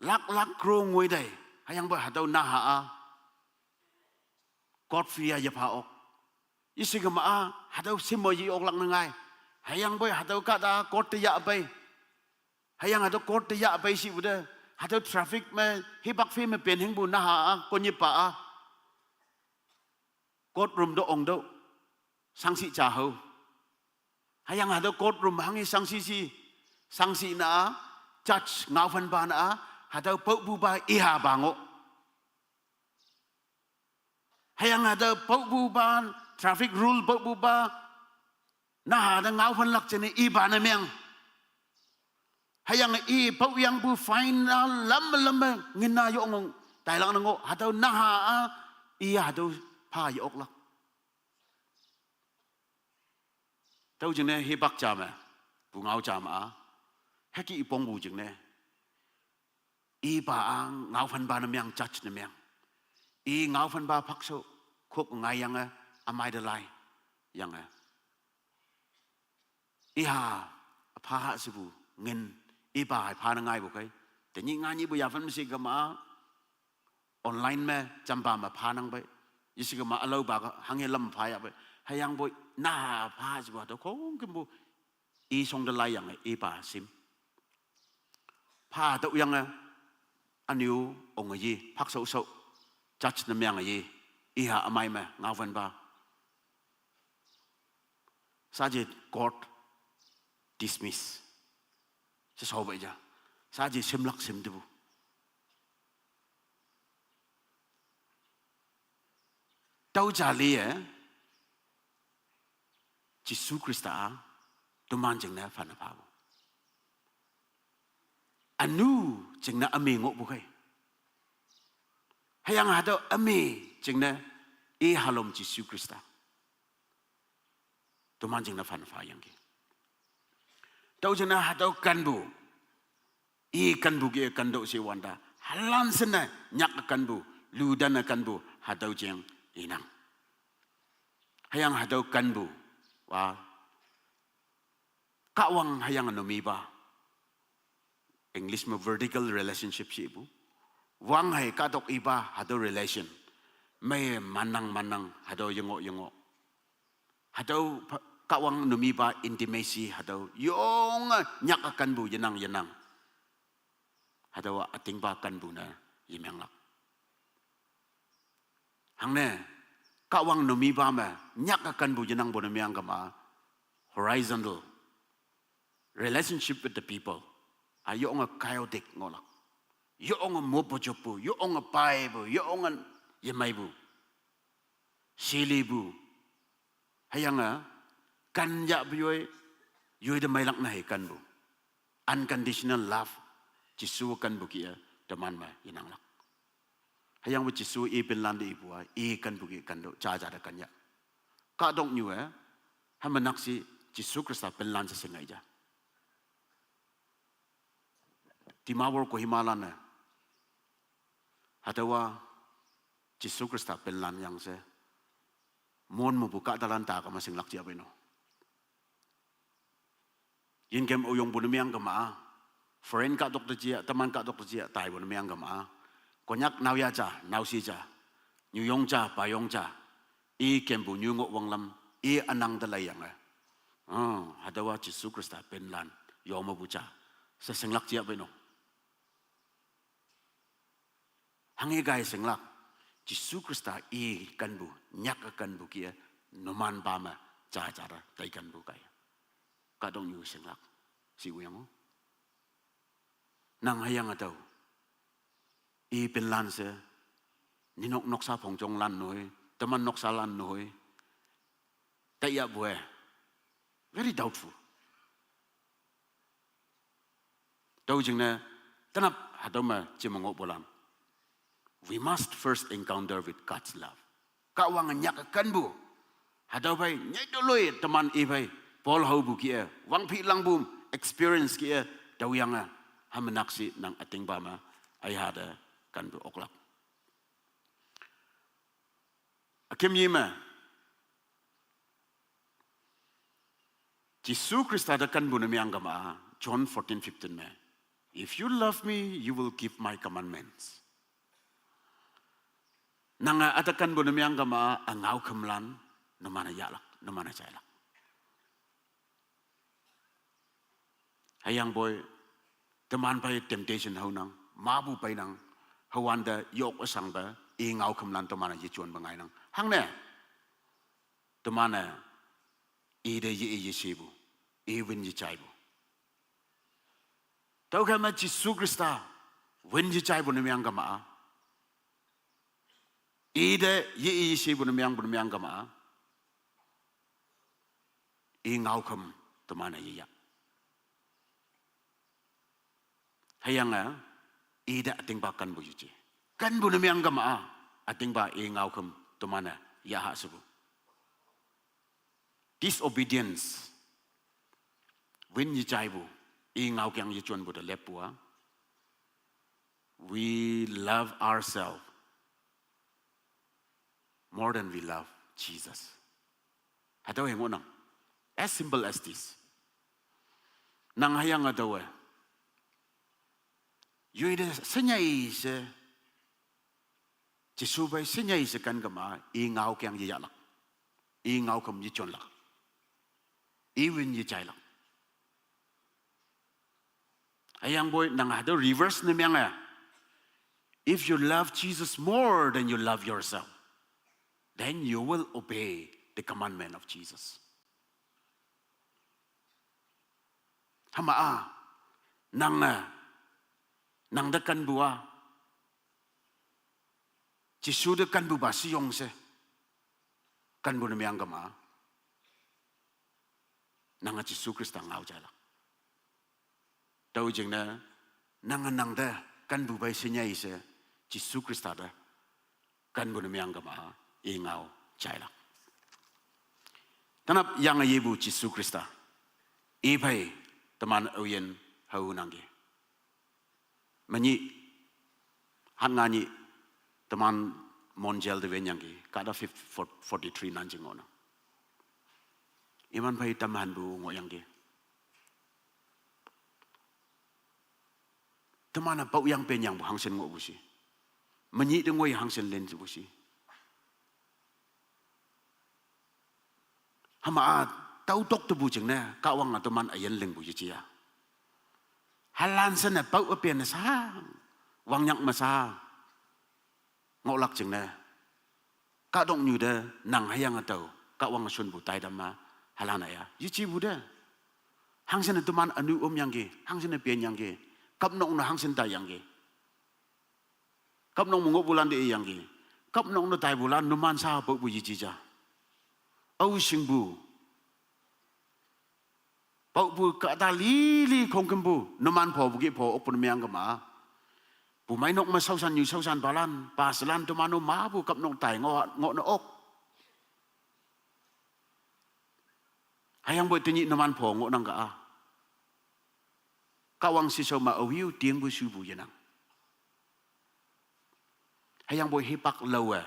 S15: lak kro ngui dai. Hayang ber hadau naha court fee ya paok. Isi kema hadau simoyi ok lak nengai. Hayang ber hadau kata court ya abai. Hayang hadau court ya abai si buda. Hadau traffic me hibak fee me pen hing bu naha konyi pa court room do ong do. Sangsi jauh. Hayang ada court room hangi sangsi na judge ngawan ba na ada pau buba iha bango. Hayang ada pau buba traffic rule pau buba na ada ngawan lak jene iba na meng. Hayang pau yang bu fine lam ngina yo ngong tai lang ngo ada na iya ada pa yo lak. Tahu jeng ne hebak jam bungau jam heki ipong bu jeng ne baang ngau fan ba nam yang judge nam yang ngau fan ba pakso kok ngai yang amai de lai yang ha pa sibu ngin ba pa na ngai bu kai te ni ngai ni bu ya fan si ga ma online me jam ba ma pa nang bai yisi ga ma alau ba hang lam pa ya bai hayang boy na pa sibu to kong kimbu song de lai yang ba sim pa to yang aniu ong yi pak so judge nam yang ha amai me ngau fan ba saje court dismiss se so bai ja saje simlak sim du tau jali Jisu Krista tuman jeng na fan pa anu jeng na ame ngok bukai hayang hado ame jeng na halom Jisu Krista tuman jeng na fan pa yang ki tau jeng na hado kanbu kanbu ki kando si wanda halan sena nyak kanbu ludan kanbu hado jeng inang hayang hado kanbu wa kawang hayang anomi ba English mo vertical relationship si ibu wang hay katok iba hado relation may manang hado yungo hado kawang anomi ba intimacy hado yung nyak akan bu yenang hado ating ba kan bu na yimang lak hangne kawang nomi ba ma nyak akan bu jenang bo namyang kama horizontal relationship with the people ayo nga chaotic ngolak yo nga mopo chopu yo nga pai bu yo nga yemai bu sili bu hayanga kan ya bu yoy de mai lak na he kan bu unconditional love Jisu kan bu kia teman ma inang lak hayang bu Jisu pen lan de ibu kan bugi kan do cha da kan ya ka dong nyu hamanak si Jisu Krista pen lan sa sengai ja timawor ko himalan hatawa Jisu Krista pen lan yang se mon mo buka dalan ta ka masing lak ja beno yin kem oyong bu nemiang ka ma friend ka dokter jia teman ka dokter jia tai bu nemiang ka ma Konyak nau ya cha, nau si cha, New Yong cha, Bayong cha, Kenpu New Ngok Wang Lam, anang dalay yang hadawa Jisu Krista penlan, yoma bucha, sesenglak dia beno. Hangi gay senglak, Jisu Krista kanbu, nyak kanbu kia, noman bama, cara tay kanbu kaya. Kadong yu senglak, si uyamo. Nang hayang ataw. Pen lan se ninok noksa pongjong lan noi teman noksa lan noi taya bue very doubtful tau jing na tanap hadoma chimongok bolam we must first encounter with God's love wang nyak kan bu hadau bai nyai doloi teman e bai pol hau bu kia wang phi lang bum experience kia dau yang hamenaksi nang ating bama ai hada kan bu oklak akem yima Jisu Krista da kan bu namiang gama John 14:15 me if you love me you will keep my commandments nanga atakan bu namiang gama angau kemlan namana yalak namana jailak hayang boy teman pai temptation hau nang mabu pai nang hawanda yok asang ba e ngau kemlan temana yichuan bangai nang hang ne temana e de ye sibu e win yi chai bu tau kama Jisu Krista win yi chai bu namiang gama e de ye sibu namiang gama e ngau kem temana yiyak hayang ida ating ba kan bu yuji kan bu namiang gama ating ba e ngau kem temana ya ha subu disobedience when yi chai bu e ngau kyang yi chuan bu de lepua we love ourselves more than we love Jesus hadaw hengonang as simple as this nang hayang adaw yui de senyai se Jisu bai senyai se kan gama e ngau kyang yi yalak e ngau kam yi chon lak e win yi chai lak ayang boy nang hado reverse na myang if you love Jesus more than you love yourself then you will obey the commandment of Jesus hama nang da kan bua Jisu da kan bu ba siyong se kan bu namiang gama nang Jisu Krista ngau jala tau jeng na nang da kan bu bai senyai se Jisu Krista da kan bu namiang gama e ngau jala tanap yang yebu Jisu Krista e bai teman oyen hau nangi Mani han ngani teman monjel de wenyangi kada 43 nanjing ona iman bai taman bu ngoyangi teman pau yang penyang bu hangsen ngo busi mani de ngoi hangsen len busi hama tau tok tu bu jeng na ka wang teman ayen leng bu yicia halan sana pau apian sa wang nyak masa ngolak jeng na ka dong nyu de nang hayang atau ka wang sun bu tai dama halana ya yici bu de hang sana teman anu yang ge hang sana pian yang ge kap nong na hang sen tai yang ge kap nong ngo bulan de yang ge kap nong no tai bulan no man sa bu yici ja au sing bu Pau bu ka ta li kong Kenpu noman po bugi po opun miang gama bu mai nok ma sausan yu sausan balan paslan to mano ma bu kap nok tai ngo no ok hayang bo tinyi noman po ngo nang ka kawang si so ma awiu tieng bu su bu yanang hayang bo hipak lawa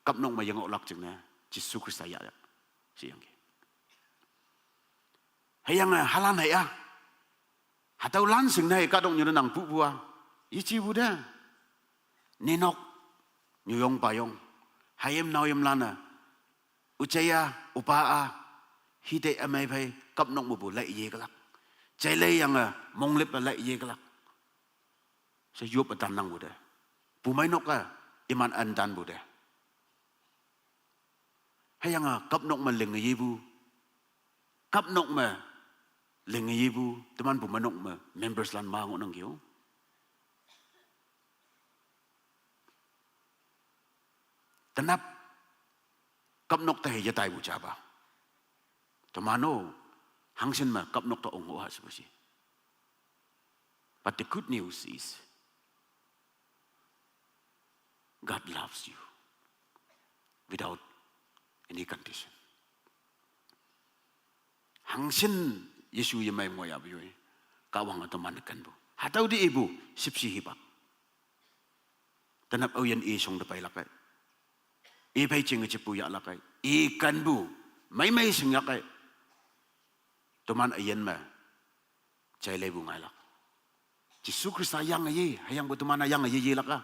S15: kap nok ma yang ok lak jeng na Jisu Krista ya siang hayang halan ya hatau lansing nai kadong nyu nang pu bua ichi buda ninok nyuyong payong hayem nauyem lana ucaya upaa hide amai bai kap nong bu lai ye galak chai lai yang mong lip lai ye galak sa yup atan nang buda pu mai nok iman andan buda hayang kap nong ma leng ye bu kap nong ma leng ibu teman bu manok ma members lan ma ngo nang yo tanap kap nok ta ya tai bu cha ba temano hangsen ma kap nok to ong ha si but the good news is God loves you without any condition. Hangsin Yesu yemay mo yabiyoy kawang atoman Kenpu. Hataw di ibu sipsi hibak. Tanap aw yan isong dapay lakay. Ipay ching chipuya lakay. Kenpu may singyakay. Tuman ayan ma chay lebu ngaylak. Jisu Krista yang ayi hayang butuman yang ayi laka.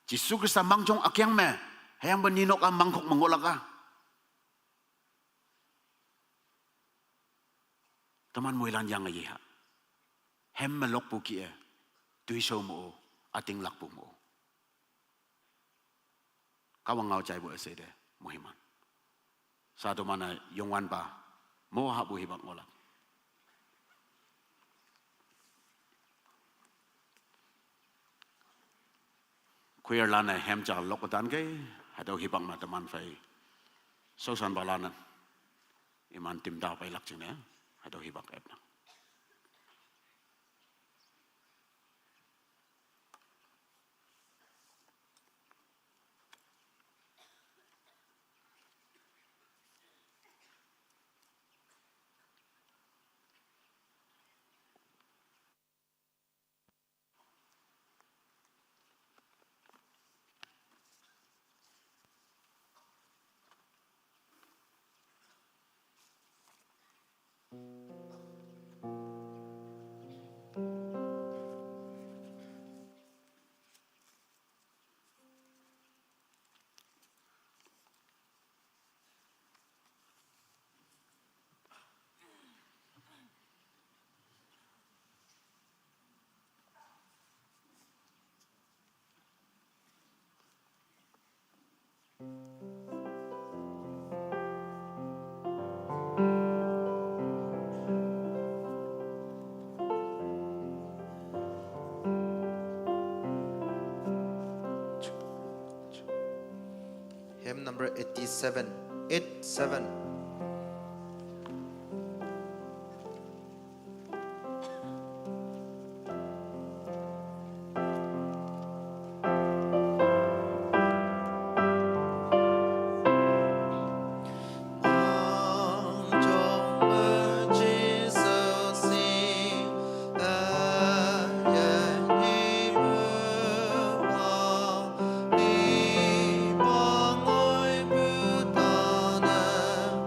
S15: Jisu Krista mangjong akyang me hayang baninok ang mangkok mangolaka. Taman mo ilan yang ayi ha. Hem malok po kiya. Tuisaw mo ating lakpo mo. Kawang ngaw chay bu asede muhiman. Sa mana yongwan pa mo habu hibak ngolak. Queer lana hem cha lokotan kay hadaw hibak ma taman fay. So san balanan. Iman tim da pay lakching na hadaw hibak ep na.
S1: Hymn number 87. 87. Hãy subscribe cho kênh Ghiền Mì Gõ để không bỏ lỡ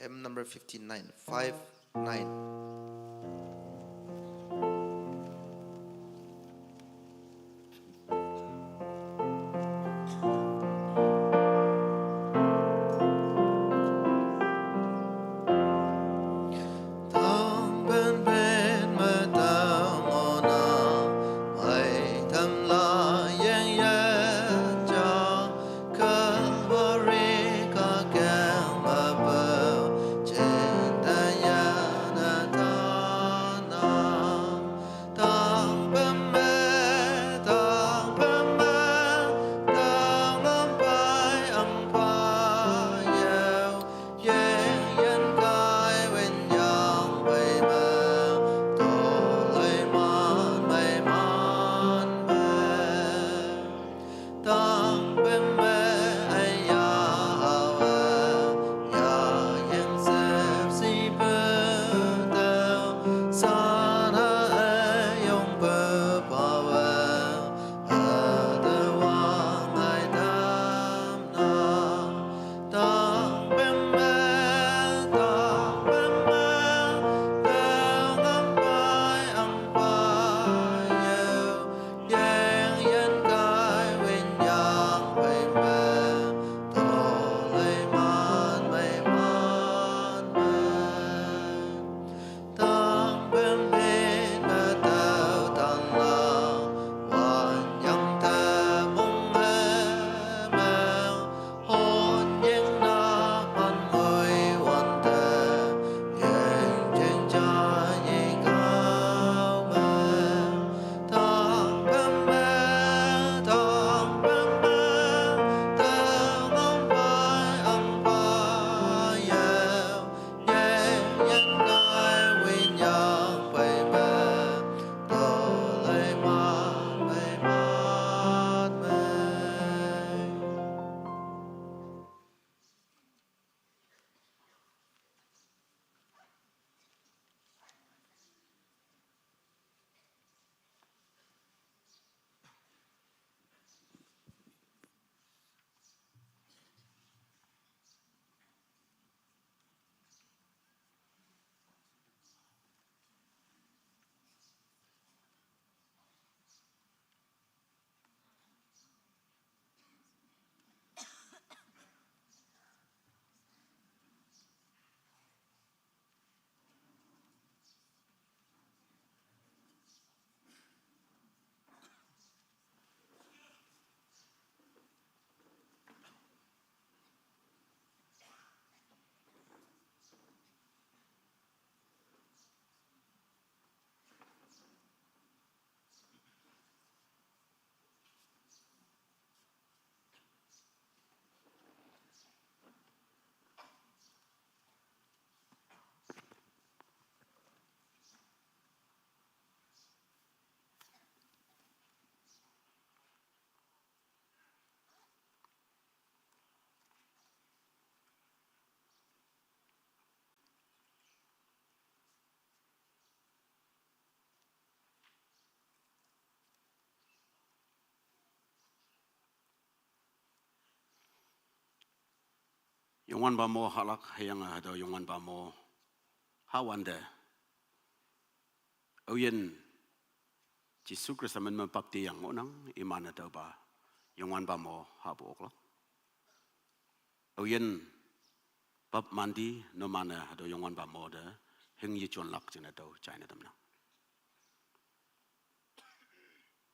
S1: hymn number 59, 59.
S15: Yongan ba mo halak hayang hado yongan ba mo hawande. Oyen Jisu Kristus men mapakti yang onang iman hado ba yongan ba mo habu oklo. Oyen bab mandi no mana hado yongan ba mo de hing yichon lak jena do China damna.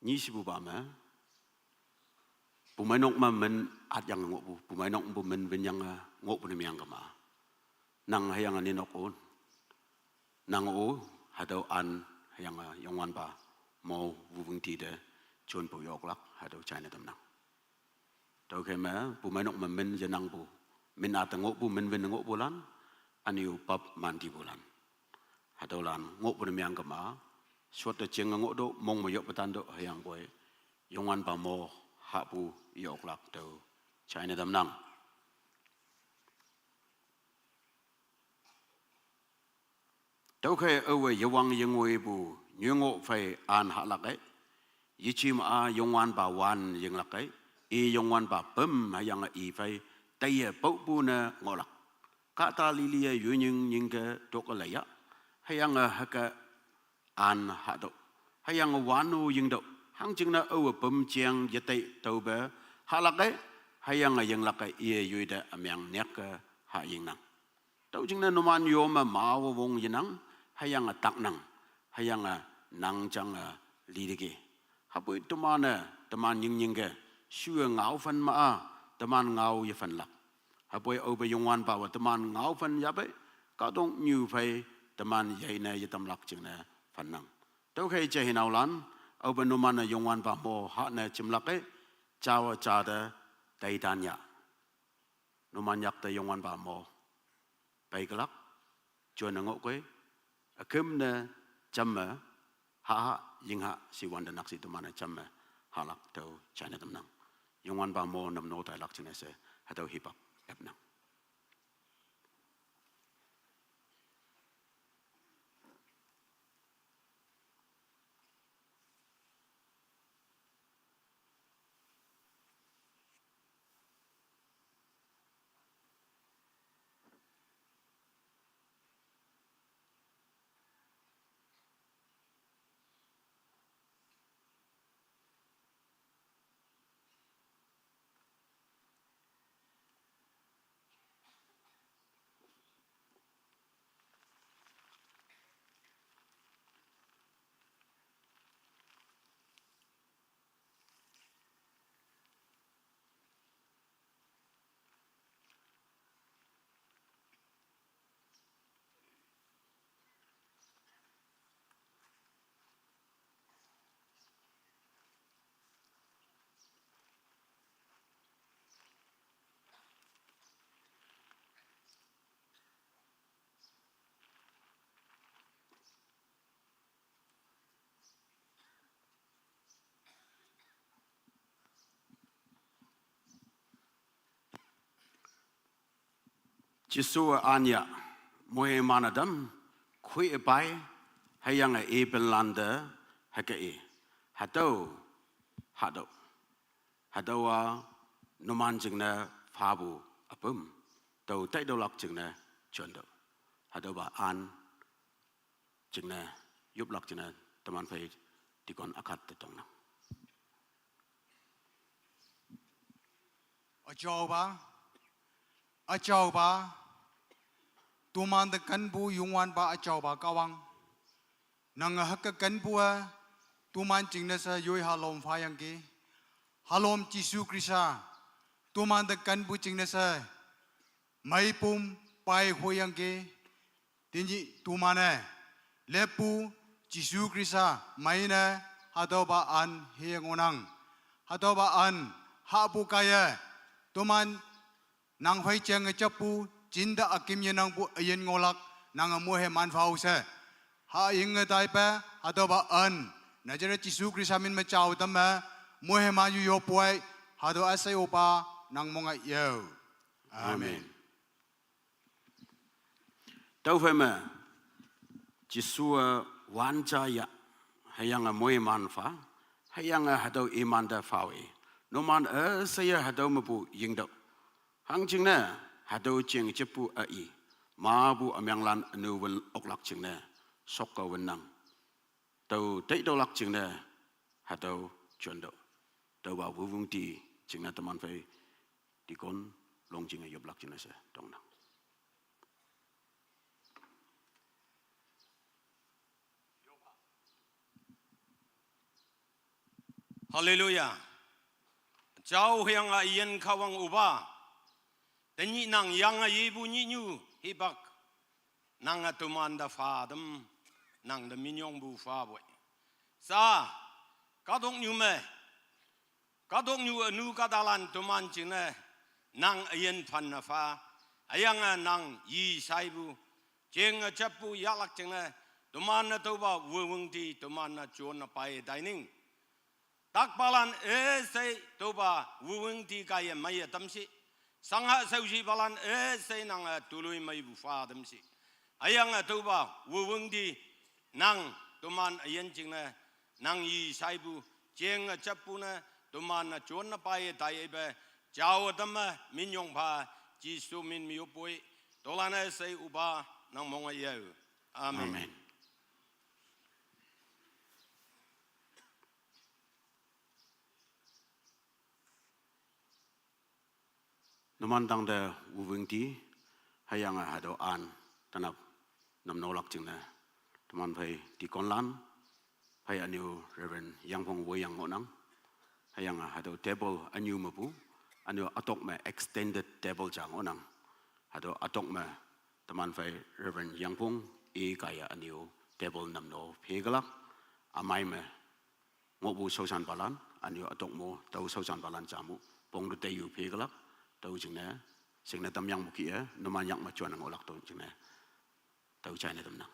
S15: Ni sibu ba ma Pumainok ma men at yang ngok bu, pumainok bu men ben yang ngok bu ni yang kama, nang hayang ani nok on, nang o hadau an hayang yongwan ba mau wuvung ti de chon bu yok lak hadau China tam nang. Tau ke ma pumainok ma men jenang bu, men at ngok bu men ben ngok bulan, aniu pap mandi bulan, hadau lan ngok bu ni yang kama, suatu jeng ngok do mong mo yok betan do hayang boy, yongwan ba mo hapu yok lak tau China dam nang. Tau khe awe yawang yengwe bu nyungo fai an ha lak ai. Yichim a yongwan ba wan yeng lak ai. I yongwan ba pem hayang i fai tay pau bu na ngolak. kata lilia yunying nyingga dokalaya hayang haka an hado hayang wanu yingdo hang jingna awa pemjiang yatai tauba halakai hayang yang lakai ia yuida amyang nyak ha yingnang tau jingna numan yoma mawa wong yinang hayang taknang hayang nang jang lidigi hapui tumana teman yingga shua ngau fan ma teman ngau ye fan lak hapui oba yongwan bawa teman ngau fan yabai ka dong nyu phai teman yaina yetam lak jingna fanang tau khai che hinaulan oba numana yongwan ba mo ha na chimlake chawa chada taitanya numan yak ta yongwan ba mo bai galak chuan ngok koi akem na chamma ha yingha si wanda nak si tumana chamma halak tau china tamnang yongwan ba mo nam no tai lak chine se hatau hipap epnang Jisua anya moe manadam kui bai hayang e belanda hake e hado hadowa numan jingna fabu apum tau tai dolak jingna chondo hadoba an jingna yublak jingna teman fai dikon akat tetongna
S16: Ajaoba tuman de Kenpu yungwan ba ajaoba kawang nang hak Kenpu tuman jingna sa yoi halom fayang ki halom Jisu Krista tuman de Kenpu jingna sa mai pum pai hoyang ki tinji tumane lepu Jisu Krista mai na hadoba an hiangonang hadoba an habu kaya tuman nang phai cheng chapu jinda akim yenang bu yen ngolak nang mohe man phause ha ing dai pa hadoba an najere Jisu Krista min ma chau tama mohe ma yu yo poi hado asai opa nang monga yo amen
S15: tau phai ma Jisu wanja ya hayang moe man fa hayang hado iman da fawe no man saya hado mabu yingdo hang jingna hado jing jepu ai mabu amyanglan anu wel oklak jingna sokka wenang tau tai dolak jingna hado chondo tau ba wung ti jingna teman fai dikon long jinga yoblak jingna se dongnang
S17: Haleluya. Jauh yang ayen kawang uba. Denyi nang yang ibu nyu hibak nang atumanda fadem nang de minyong bu fa boy. Sa kadong nyu me. Kadong nyu anu kadalan tuman jine nang ayen fan na fa. Ayang nang yi saibu jeng chapu yalak jine tuman na toba wung di tuman na jon na pai dining. Tak balan say toba wung di kaya maya tamsi sangha sausi balan say nang tului mai bu fa tamsi ayang toba wung di nang tuman ayen jingna nang yi saibu jeng chapuna tuman jon na pai dai be jaw dam min yong pha Jisu min mi poi Dolana say uba nang monga yau. Amen.
S15: Numan tang de uving ti hayang a hado an tanap nam nolak ching na tuman phai ti kon lan phai anu Reverend Yang Phong Wei Yang Ngonang hayang a hado table anu mapu anu atok me extended table chang onang hado atok me tuman phai Reverend Yang Phong e kaya anu table nam no phegalak amai me ngobu sosan balan anu atok mo tau sosan balan chamu pong du te yu phegalak tau ching na sing na tam yang muki e no man yang ma chuan ang olak to ching na tau chai na tam na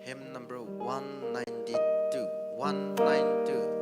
S1: Hymn number 192. 192.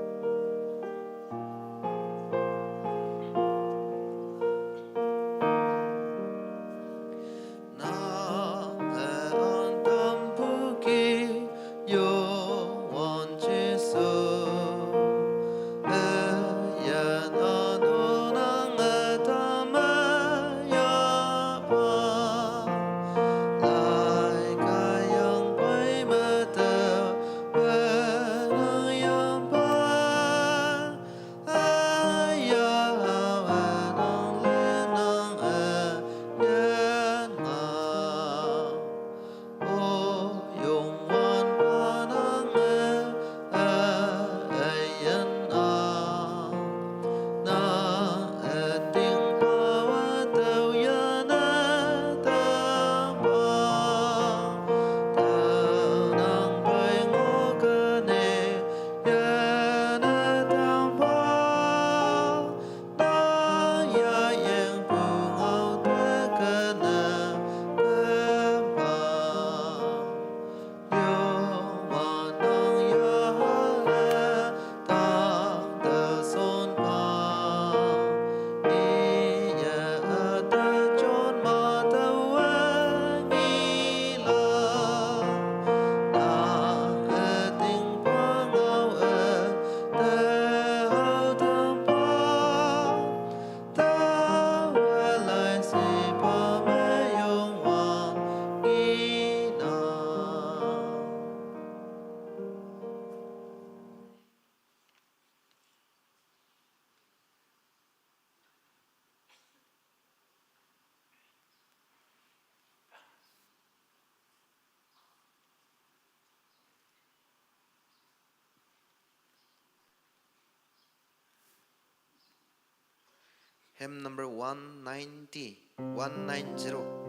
S1: Hymn number 190. 190.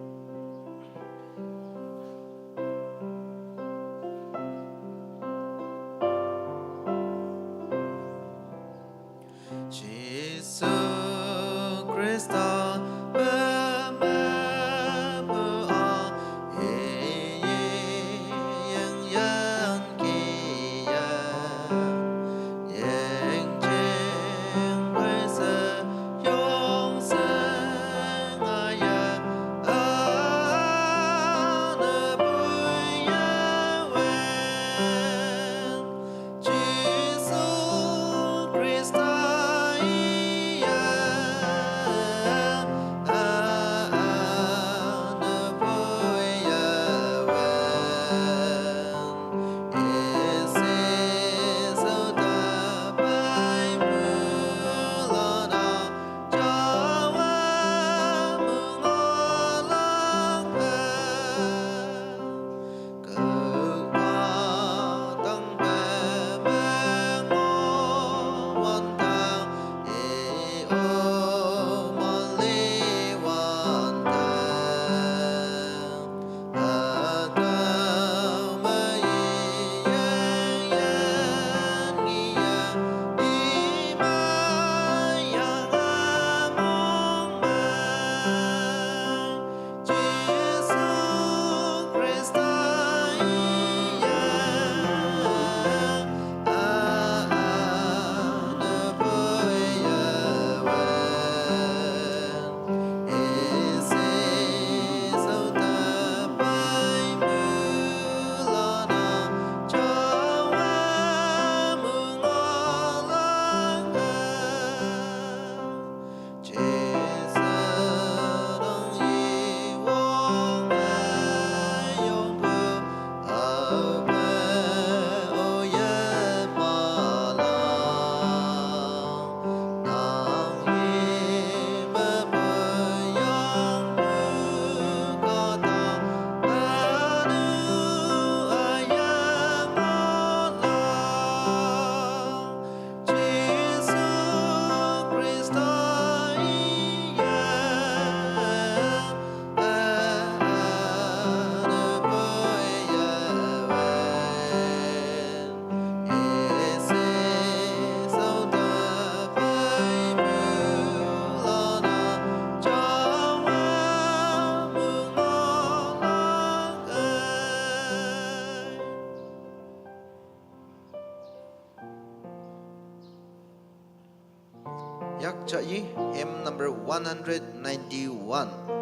S1: Jesus Christ cha yi hymn number 191.